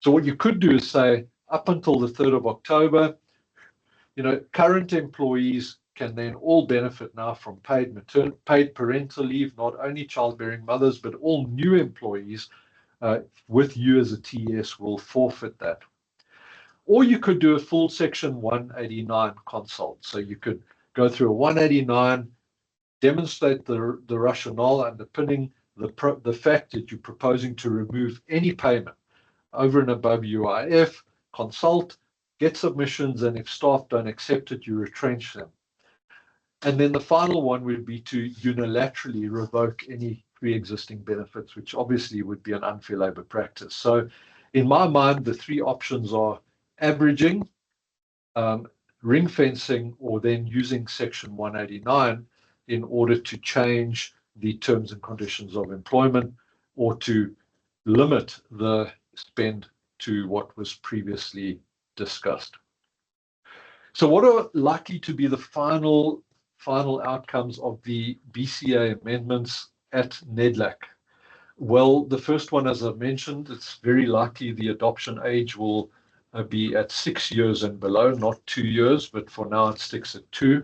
So what you could do is say, up until the 3rd of October, current employees can then all benefit now from paid parental leave, not only childbearing mothers, but all new employees with you as a TES will forfeit that. Or you could do a full Section 189 consult. So you could go through a 189, demonstrate the rationale underpinning the fact that you're proposing to remove any payment over and above UIF, consult, get submissions, and if staff don't accept it, you retrench them. And then the final one would be to unilaterally revoke any pre-existing benefits, which obviously would be an unfair labor practice. So in my mind, the three options are averaging, ring fencing, or then using Section 189 in order to change the terms and conditions of employment or to limit the spend to what was previously discussed. So what are likely to be the final outcomes of the BCEA amendments at NEDLAC? Well, the first one, as I mentioned, it's very likely the adoption age will be at 6 years and below, not 2 years, but for now it sticks at 2.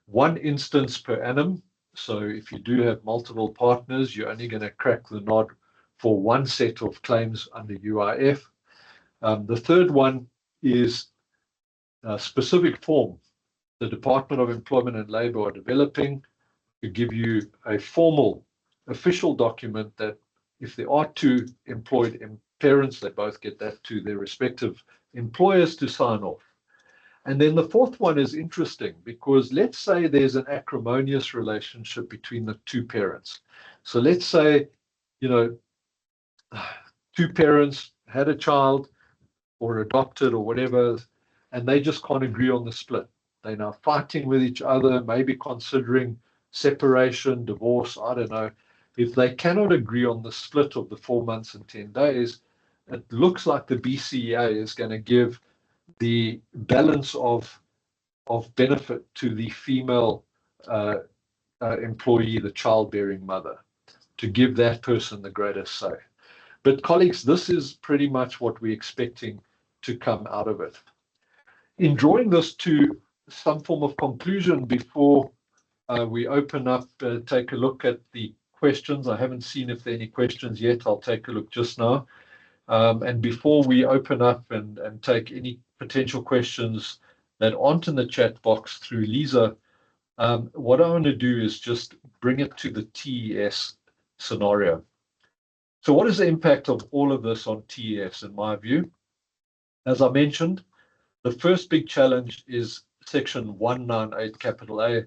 1 instance per annum. So if you do have multiple partners, you're only going to crack the nod for 1 set of claims under UIF. The third one is a specific form the Department of Employment and Labor are developing to give you a formal official document that if there are 2 employed parents, they both get that to their respective employers to sign off. And then the fourth one is interesting because let's say there's an acrimonious relationship between the 2 parents. So let's say, 2 parents had a child or adopted or whatever, and they just can't agree on the split. They're now fighting with each other, maybe considering separation, divorce, I don't know. If they cannot agree on the split of the 4 months and 10 days, it looks like the BCEA is going to give the balance of benefit to the female employee, the childbearing mother, to give that person the greatest say. But colleagues, this is pretty much what we're expecting to come out of it. In drawing this to some form of conclusion before we open up, take a look at the questions. I haven't seen if there are any questions yet. I'll take a look just now. And before we open up and take any potential questions that aren't in the chat box through Lisa, what I want to do is just bring it to the TES scenario. So what is the impact of all of this on TES in my view? As I mentioned, the first big challenge is Section 198 capital A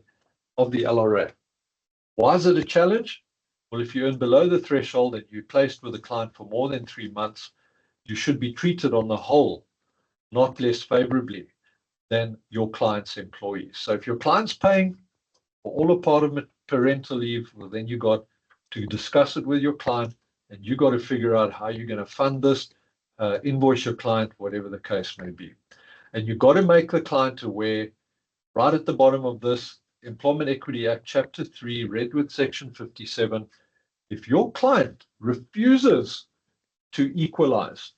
of the LRA. Why is it a challenge? Well, if you earn below the threshold and you're placed with a client for more than 3 months, you should be treated on the whole, not less favorably than your client's employees. So if your client's paying for all or part of parental leave, well, then you got to discuss it with your client and you got to figure out how you're going to fund this, invoice your client, whatever the case may be. And you've got to make the client aware, right at the bottom of this, Employment Equity Act, Chapter 3, read with Section 57, if your client refuses to equalize,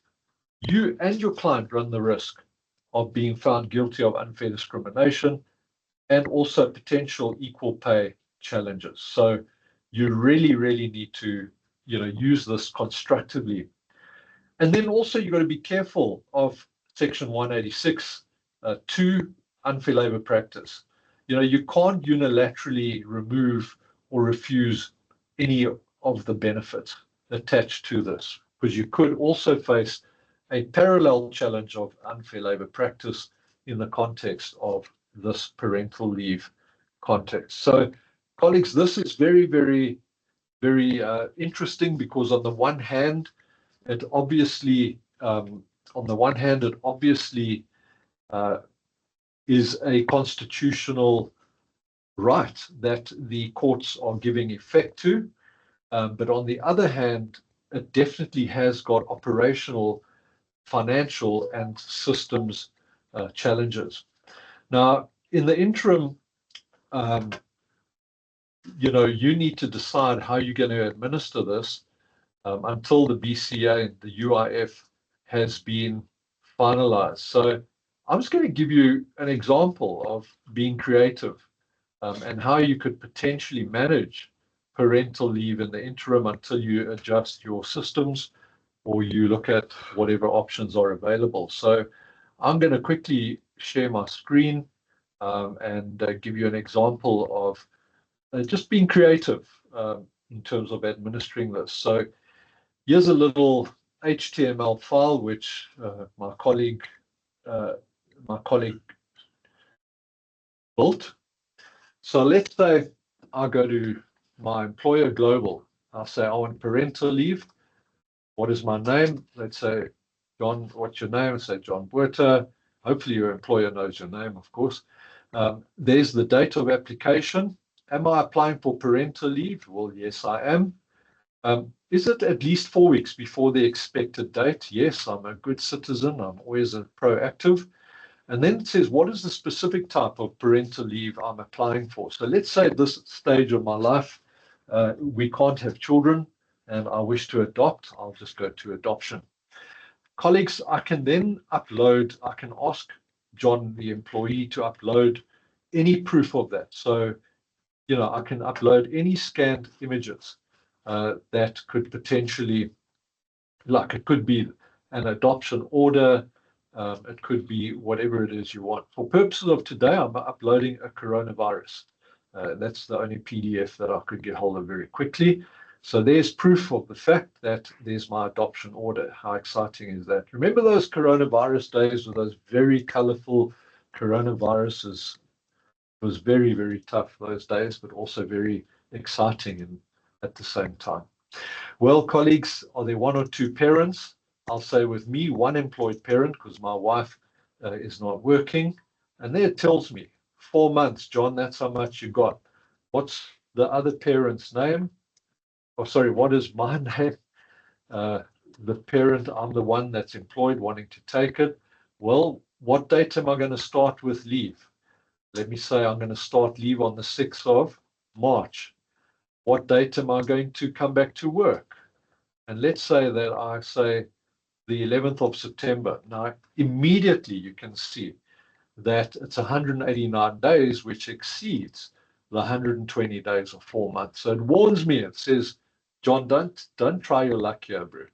you and your client run the risk of being found guilty of unfair discrimination and also potential equal pay challenges. So you really, really need to, use this constructively. And then also you've got to be careful of Section 186, 2, unfair labor practice. You can't unilaterally remove or refuse any of the benefits attached to this, because you could also face a parallel challenge of unfair labor practice in the context of this parental leave context. So, colleagues, this is very, very, very interesting because on the one hand, it obviously is a constitutional right that the courts are giving effect to. But on the other hand, it definitely has got operational, financial, and systems challenges. Now, in the interim, you need to decide how you're going to administer this until the BCEA and the UIF has been finalized. So I'm just going to give you an example of being creative and how you could potentially manage parental leave in the interim until you adjust your systems or you look at whatever options are available. So I'm going to quickly share my screen and give you an example of just being creative in terms of administering this. So here's a little HTML file which my colleague built. So let's say I go to my employer global. I'll say I want parental leave. What is my name? Let's say, John, what's your name? Say John Buerta. Hopefully your employer knows your name, of course. There's the date of application. Am I applying for parental leave? Well, yes, I am. Is it at least 4 weeks before the expected date? Yes, I'm a good citizen. I'm always proactive. And then it says, what is the specific type of parental leave I'm applying for? So let's say at this stage of my life, we can't have children and I wish to adopt. I'll just go to adoption. Colleagues, I can ask John, the employee, to upload any proof of that. So, I can upload any scanned images that could potentially, like it could be an adoption order, it could be whatever it is you want. For purposes of today, I'm uploading a coronavirus. That's the only PDF that I could get hold of very quickly. So there's proof of the fact that there's my adoption order. How exciting is that? Remember those coronavirus days with those very colorful coronaviruses? It was very, very tough those days, but also very exciting at the same time. Well, colleagues, are there one or two parents? I'll say with me, one employed parent because my wife is not working. And there it tells me 4 months, John, that's how much you got. What's the other parent's name? Oh, sorry, what is my name? The parent, I'm the one that's employed wanting to take it. Well, what date am I going to start with leave? Let me say I'm going to start leave on the 6th of March. What date am I going to come back to work? And let's say that I say the 11th of September. Now, immediately you can see that it's 189 days, which exceeds the 120 days of 4 months. So it warns me. It says, John, don't try your luck here, bro.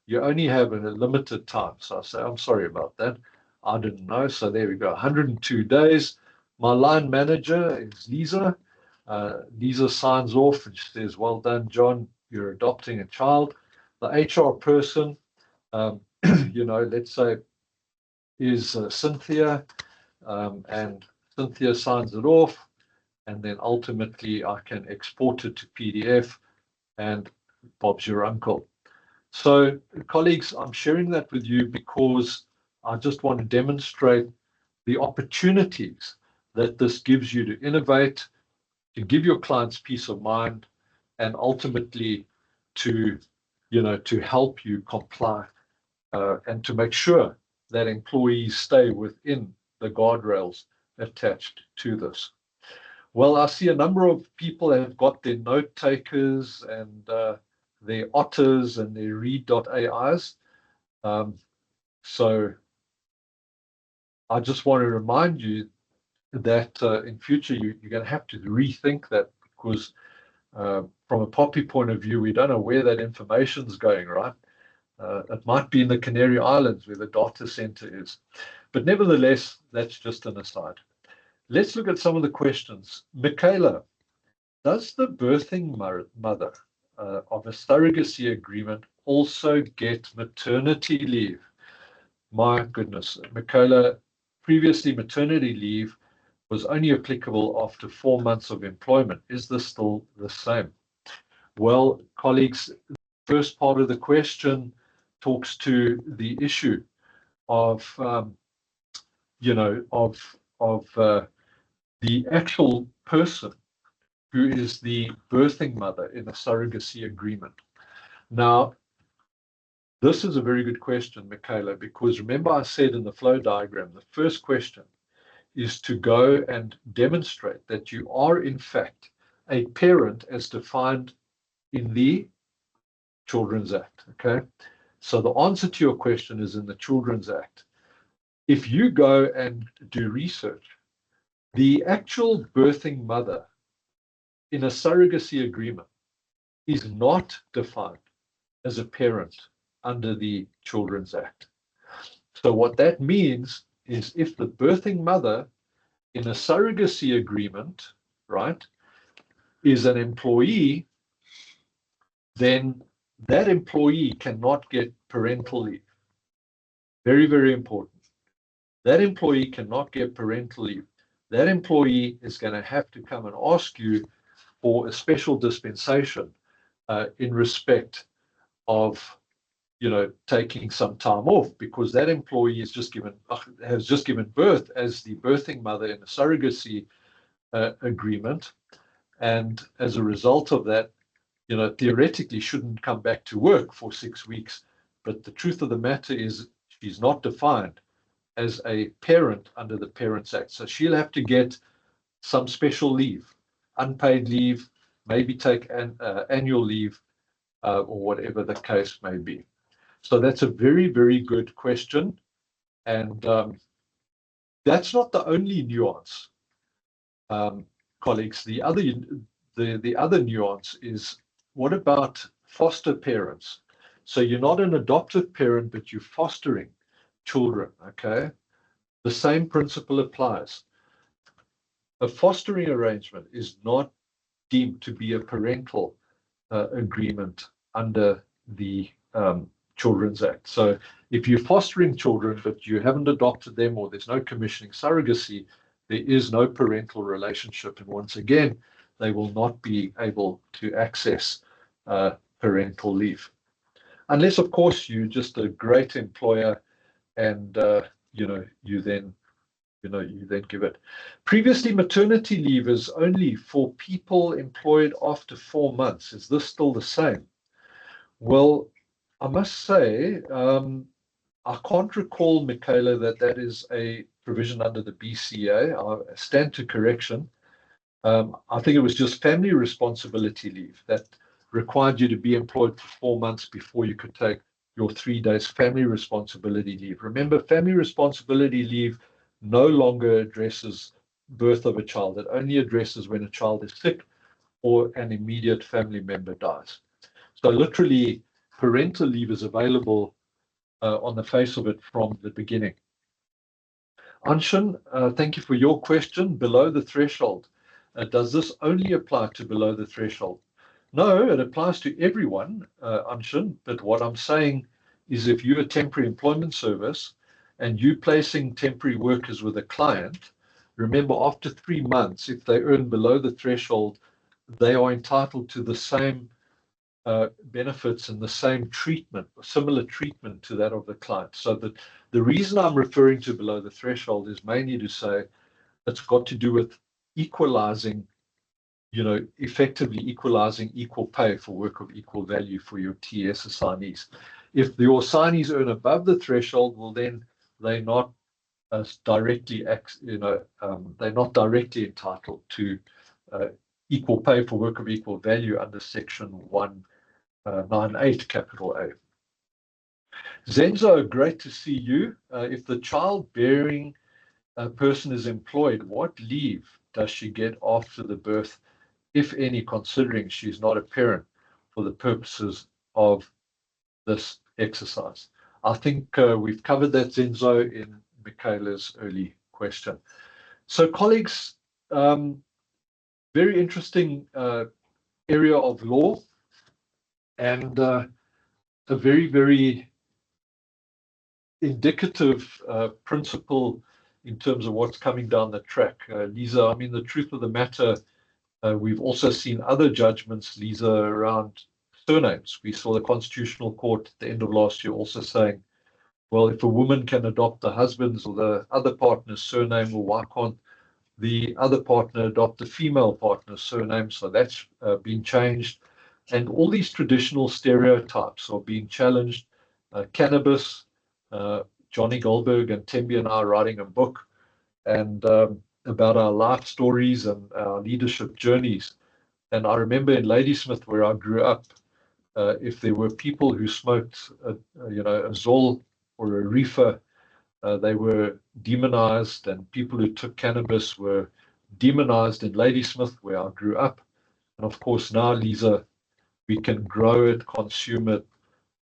You only have a limited time. So I say, I'm sorry about that. I didn't know. So there we go. 102 days. My line manager is Lisa. Lisa signs off and she says, well done, John. You're adopting a child. The HR person, let's say is Cynthia, and Cynthia signs it off. And then ultimately I can export it to PDF and Bob's your uncle. So colleagues, I'm sharing that with you because I just want to demonstrate the opportunities that this gives you to innovate, to give your clients peace of mind, and ultimately to help you comply and to make sure that employees stay within the guardrails attached to this. Well, I see a number of people have got their note takers and their otters and their read.ais. So I just want to remind you that in future you're going to have to rethink that because from a Poppy point of view, we don't know where that information is going, right? It might be in the Canary Islands where the data center is. But nevertheless, that's just an aside. Let's look at some of the questions. Michaela, does the birthing mother of a surrogacy agreement also get maternity leave? My goodness, Michaela, previously maternity leave was only applicable after 4 months of employment. Is this still the same? Well, colleagues, the first part of the question talks to the issue of, the actual person who is the birthing mother in a surrogacy agreement. Now, this is a very good question, Michaela, because remember I said in the flow diagram, the first question is to go and demonstrate that you are in fact a parent as defined in the Children's Act, okay? So the answer to your question is in the Children's Act. If you go and do research, the actual birthing mother in a surrogacy agreement is not defined as a parent under the Children's Act. So what that means is if the birthing mother in a surrogacy agreement, right, is an employee, then that employee cannot get parental leave. Very, very important. That employee cannot get parental leave. That employee is going to have to come and ask you for a special dispensation in respect of, taking some time off, because that employee has just given birth as the birthing mother in a surrogacy agreement, and as a result of that, theoretically shouldn't come back to work for 6 weeks. But the truth of the matter is she's not defined as a parent under the Parents Act. So she'll have to get some special leave, unpaid leave, maybe take an annual leave, or whatever the case may be. So that's a very, very good question. And that's not the only nuance, colleagues. The other nuance is, what about foster parents? So you're not an adoptive parent, but you're fostering children, okay? The same principle applies. A fostering arrangement is not deemed to be a parental agreement under the Children's Act. So if you're fostering children, but you haven't adopted them, or there's no commissioning surrogacy, there is no parental relationship. And once again, they will not be able to access parental leave. Unless, of course, you're just a great employer and, you then give it. Previously, maternity leave is only for people employed after 4 months. Is this still the same? Well, I must say, I can't recall, Michaela, that is a provision under the BCEA. I stand to correction. I think it was just family responsibility leave that required you to be employed for 4 months before you could take your 3 days family responsibility leave. Remember, family responsibility leave no longer addresses birth of a child. It only addresses when a child is sick or an immediate family member dies. So literally, parental leave is available on the face of it from the beginning. Anshin, thank you for your question. Below the threshold, does this only apply to below the threshold? No, it applies to everyone, Anshin, but what I'm saying is if you're a temporary employment service and you're placing temporary workers with a client, remember after 3 months, if they earn below the threshold, they are entitled to the same benefits and the same treatment, similar treatment to that of the client. So that the reason I'm referring to below the threshold is mainly to say it's got to do with equalizing, effectively equalizing equal pay for work of equal value for your TS assignees. If your assignees earn above the threshold, well, then they're not directly, they're not directly entitled to equal pay for work of equal value under Section 198, capital A. Zenzo, great to see you. If the childbearing person is employed, what leave does she get after the birth, if any, considering she's not a parent for the purposes of this exercise? I think we've covered that, Zenzo, in Michaela's early question. So colleagues, very interesting area of law, and a very, very indicative principle in terms of what's coming down the track. Lisa, I mean, the truth of the matter, we've also seen other judgments, Lisa, around surnames. We saw the Constitutional Court at the end of last year also saying, well, if a woman can adopt the husband's or the other partner's surname, well, why can't the other partner adopt the female partner's surname? So that's been changed. And all these traditional stereotypes are being challenged. Cannabis, Johnny Goldberg and Tembi and I are writing a book and about our life stories and our leadership journeys. And I remember in Ladysmith, where I grew up, if there were people who smoked, a Zol or a reefer, they were demonized, and people who took cannabis were demonized in Ladysmith, where I grew up. And of course, now, Lisa, we can grow it, consume it,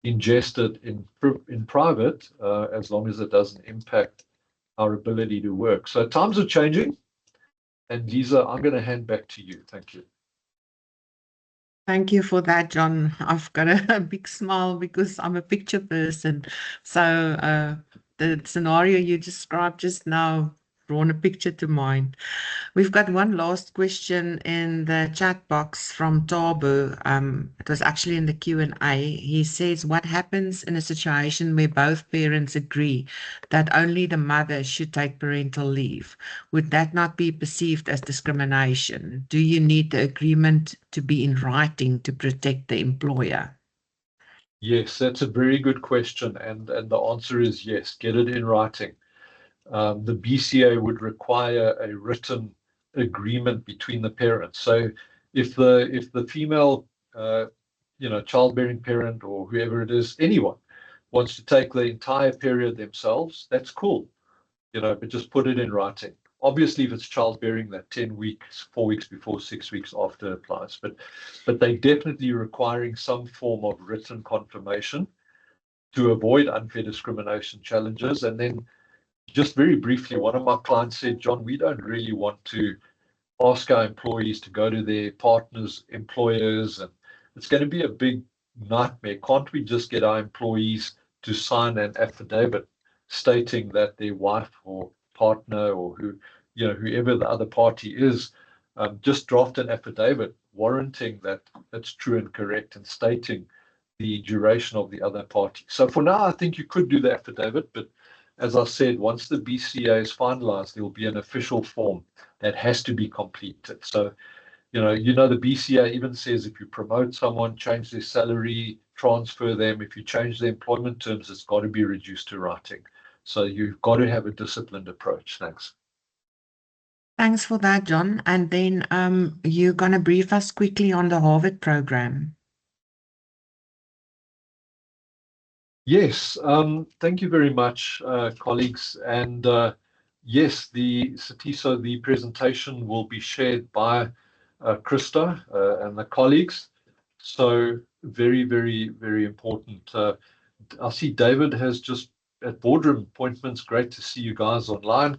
ingest it in private, as long as it doesn't impact our ability to work. So times are changing. And Lisa, I'm going to hand back to you. Thank you.
Thank you for that, John. I've got a big smile because I'm a picture person. So the scenario you described just now drawn a picture to mind. We've got one last question in the chat box from Tabu. It was actually in the Q&A. He says, what happens in a situation where both parents agree that only the mother should take parental leave? Would that not be perceived as discrimination? Do you need the agreement to be in writing to protect the employer?
Yes, that's a very good question. And the answer is yes, get it in writing. The BCEA would require a written agreement between the parents. So if the female, childbearing parent or whoever it is, anyone wants to take the entire period themselves, that's cool, but just put it in writing. Obviously, if it's childbearing, that 10 weeks, 4 weeks before, 6 weeks after applies. But they're definitely requiring some form of written confirmation to avoid unfair discrimination challenges. And then just very briefly, one of my clients said, John, we don't really want to ask our employees to go to their partners' employers, and it's going to be a big nightmare. Can't we just get our employees to sign an affidavit stating that their wife or partner or whoever the other party is, just draft an affidavit warranting that it's true and correct and stating the duration of the other party. So for now, I think you could do the affidavit, but as I said, once the BCEA is finalized, there will be an official form that has to be completed. So, the BCEA even says if you promote someone, change their salary, transfer them, if you change their employment terms, it's got to be reduced to writing. So you've got to have a disciplined approach. Thanks.
Thanks for that, John. And then you're going to brief us quickly on the Harvard program.
Yes, thank you very much, colleagues. And yes, the presentation will be shared by Krista and the colleagues. So very, very, very important. I see David has just at boardroom appointments. Great to see you guys online.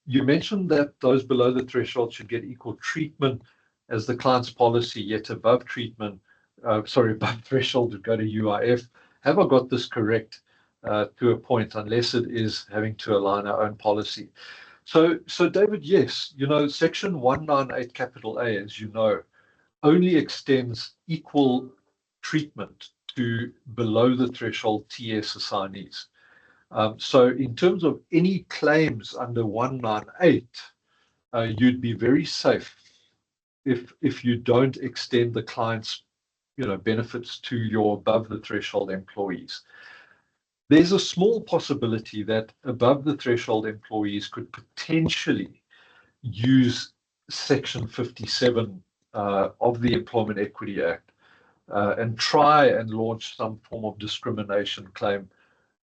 You mentioned that those below the threshold should get equal treatment as the client's policy, yet above above threshold would go to UIF. Have I got this correct to a point, unless it is having to align our own policy? So David, yes, Section 198 capital A, as you know, only extends equal treatment to below the threshold TS assignees. So in terms of any claims under 198, you'd be very safe if you don't extend the client's benefits to your above the threshold employees. There's a small possibility that above the threshold employees could potentially use Section 57 of the Employment Equity Act and try and launch some form of discrimination claim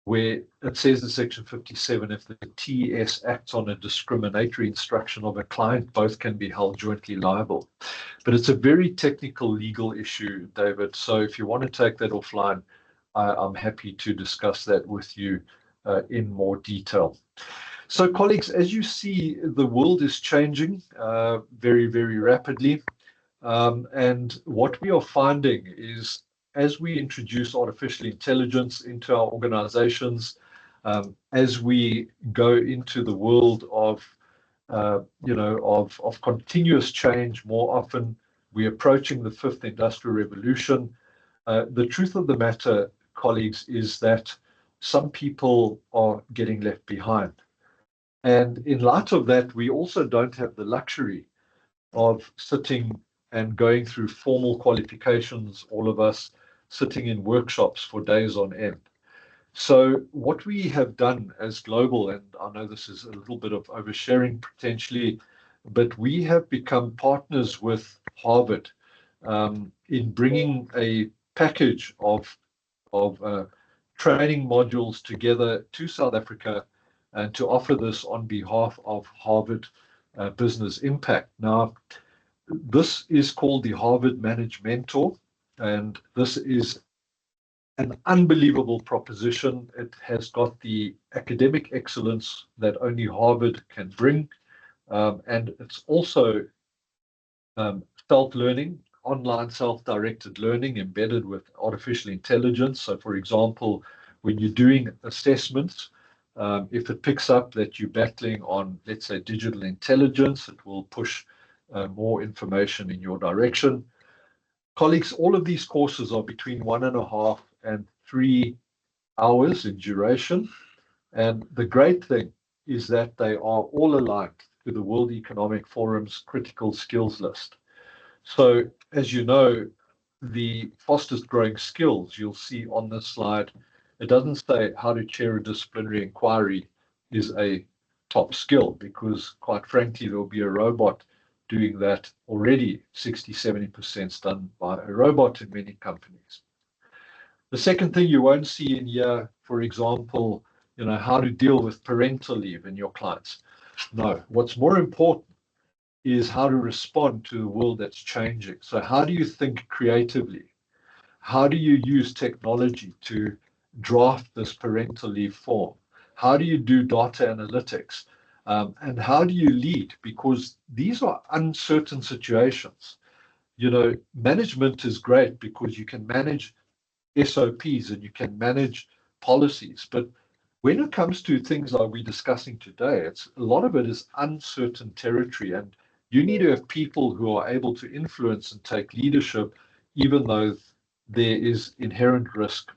where it says in Section 57, if the TS acts on a discriminatory instruction of a client, both can be held jointly liable. But it's a very technical legal issue, David. So if you want to take that offline, I'm happy to discuss that with you in more detail. So colleagues, as you see, the world is changing very, very rapidly. And what we are finding is as we introduce artificial intelligence into our organizations, As we go into the world of of continuous change, more often we're approaching the fifth industrial revolution. The truth of the matter, colleagues, is that some people are getting left behind. And in light of that, we also don't have the luxury of sitting and going through formal qualifications, all of us sitting in workshops for days on end. So what we have done as global, and I know this is a little bit of oversharing potentially, but we have become partners with Harvard in bringing a package of training modules together to South Africa and to offer this on behalf of Harvard Business Impact. Now, this is called the Harvard Manage Mentor, and this is an unbelievable proposition. It has got the academic excellence that only Harvard can bring, and it's also self-learning, online self-directed learning embedded with artificial intelligence. So, for example, when you're doing assessments, if it picks up that you're battling on, let's say, digital intelligence, it will push more information in your direction. Colleagues, all of these courses are between 1.5 and 3 hours in duration. And the great thing is that they are all aligned to the World Economic Forum's critical skills list. So, as you know, the fastest growing skills you'll see on this slide, it doesn't say how to chair a disciplinary inquiry is a top skill, because quite frankly, there'll be a robot doing that already. 60-70% done by a robot in many companies. The second thing you won't see in here, for example, how to deal with parental leave in your clients. No, what's more important is how to respond to the world that's changing. So how do you think creatively? How do you use technology to draft this parental leave form? How do you do data analytics? And how do you lead? Because these are uncertain situations. Management is great because you can manage SOPs and you can manage policies. But when it comes to things like we're discussing today, a lot of it is uncertain territory, and you need to have people who are able to influence and take leadership, even though there is inherent risk.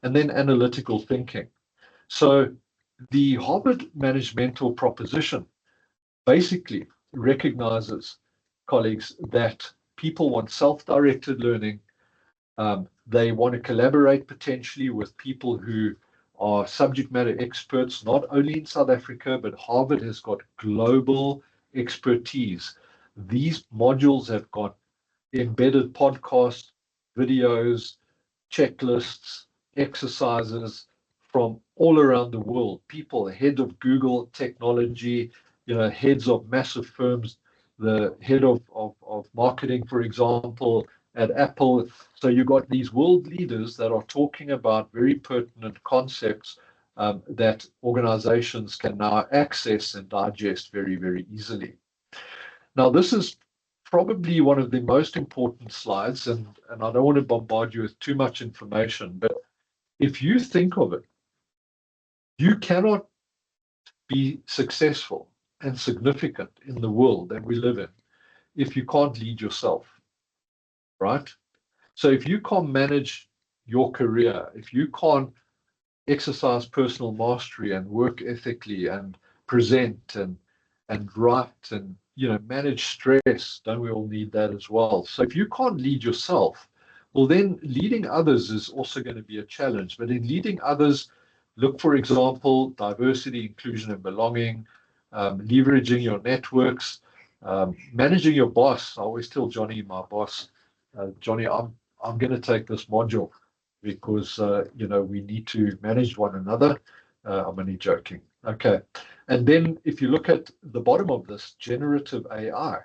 And then analytical thinking. So the Harvard Managemental proposition basically recognizes, colleagues, that people want self-directed learning. They want to collaborate potentially with people who are subject matter experts, not only in South Africa, but Harvard has got global expertise. These modules have got embedded podcasts, videos, checklists, exercises from all around the world. People, head of Google technology, heads of massive firms, the head of marketing, for example, at Apple. So you've got these world leaders that are talking about very pertinent concepts that organizations can now access and digest very, very easily. Now, this is probably one of the most important slides, and I don't want to bombard you with too much information, but if you think of it, you cannot be successful and significant in the world that we live in if you can't lead yourself, right? So if you can't manage your career, if you can't exercise personal mastery and work ethically and present and write and manage stress, don't we all need that as well? So if you can't lead yourself, well, then leading others is also going to be a challenge. But in leading others, look, for example, diversity, inclusion, and belonging, leveraging your networks, managing your boss. I always tell Johnny, my boss, Johnny, I'm going to take this module because we need to manage one another. I'm only joking. Okay. And then if you look at the bottom of this, generative AI,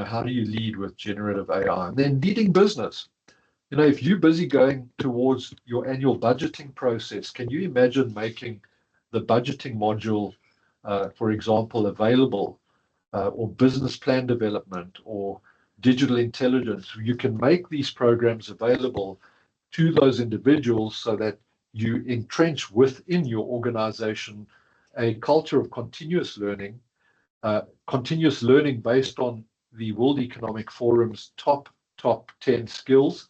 how do you lead with generative AI? And then leading business. If you're busy going towards your annual budgeting process, can you imagine making the budgeting module, for example, available, or business plan development or digital intelligence? You can make these programs available to those individuals so that you entrench within your organization a culture of continuous learning based on the World Economic Forum's top 10 skills,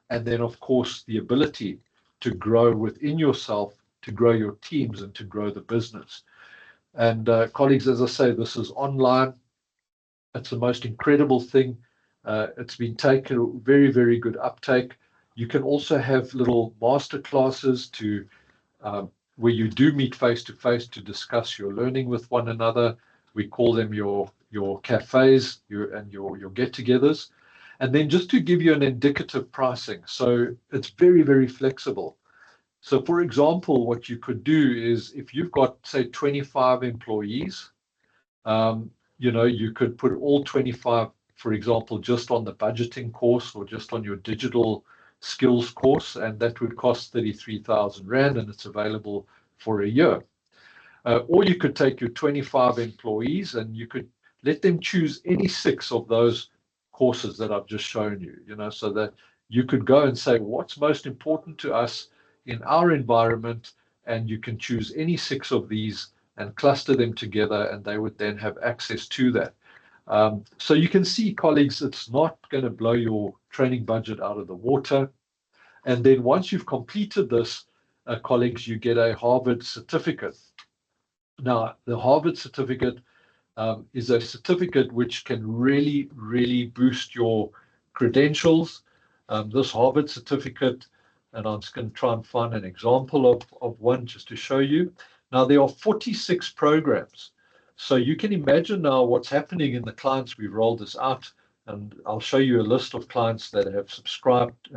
and then, of course, the ability to grow within yourself, to grow your teams, and to grow the business. And colleagues, as I say, this is online. It's the most incredible thing. It's been taken very, very good uptake. You can also have little master classes to where you do meet face to face to discuss your learning with one another. We call them your cafes and your get-togethers. And then just to give you an indicative pricing, so it's very, very flexible. So for example, what you could do is if you've got, say, 25 employees, you could put all 25, for example, just on the budgeting course or just on your digital skills course, and that would cost 33,000 Rand, and it's available for a year. Or you could take your 25 employees and you could let them choose any 6 of those courses that I've just shown you, so that you could go and say, what's most important to us in our environment, and you can choose any 6 of these and cluster them together, and they would then have access to that. So you can see, colleagues, it's not going to blow your training budget out of the water. And then once you've completed this, colleagues, you get a Harvard certificate. Now, the Harvard certificate is a certificate which can really, really boost your credentials. This Harvard certificate, and I'm just going to try and find an example of one just to show you. Now, there are 46 programs. So you can imagine now what's happening in the clients we've rolled this out. And I'll show you a list of clients that have subscribed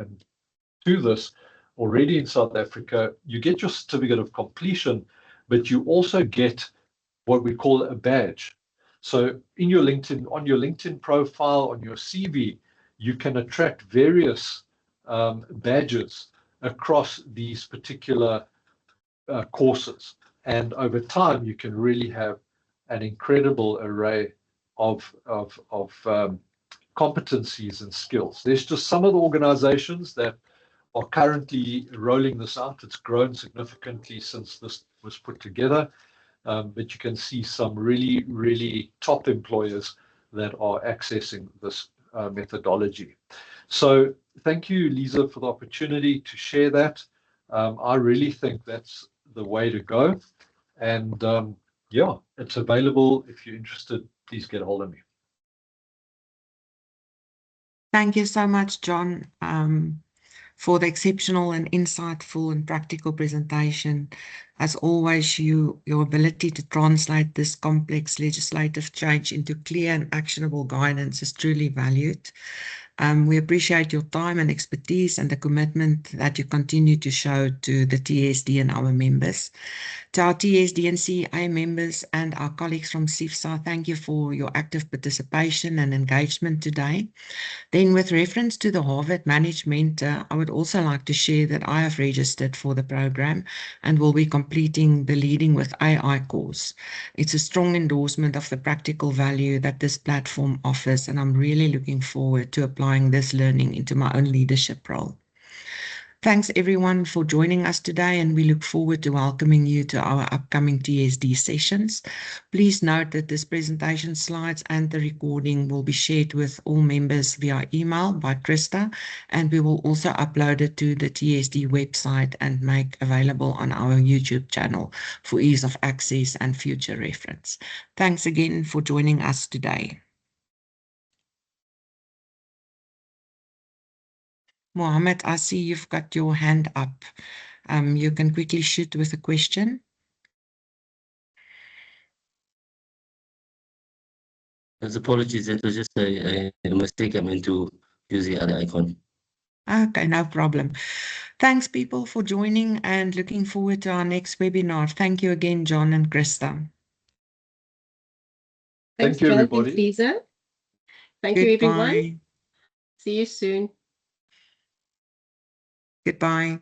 to this already in South Africa. You get your certificate of completion, but you also get what we call a badge. So in your LinkedIn, on your LinkedIn profile, on your CV, you can attract various badges across these particular courses. And over time, you can really have an incredible array of competencies and skills. There's just some of the organizations that are currently rolling this out. It's grown significantly since this was put together. But you can see some really, really top employers that are accessing this methodology. So thank you, Lisa, for the opportunity to share that. I really think that's the way to go. And yeah, it's available. If you're interested, please get a hold of me.
Thank you so much, John, for the exceptional and insightful and practical presentation. As always, your ability to translate this complex legislative change into clear and actionable guidance is truly valued. We appreciate your time and expertise and the commitment that you continue to show to the TSD and our members. To our TSD and CA members and our colleagues from CIFSA, thank you for your active participation and engagement today. Then with reference to the Harvard Managed Mentor, I would also like to share that I have registered for the program and will be completing the Leading with AI course. It's a strong endorsement of the practical value that this platform offers, and I'm really looking forward to applying this learning into my own leadership role. Thanks everyone for joining us today, and we look forward to welcoming you to our upcoming TSD sessions. Please note that this presentation slides and the recording will be shared with all members via email by Krista, and we will also upload it to the TSD website and make available on our YouTube channel for ease of access and future reference. Thanks again for joining us today. Mohammed, I see you've got your hand up. You can quickly shoot with a question.
As apologies, it was just a mistake. I meant to use the other icon.
Okay, no problem. Thanks, people, for joining and looking forward to our next webinar. Thank you again, John and Krista.
Thank you, everybody.
Thanks, Lisa. Thank you, everyone. See you soon.
Goodbye.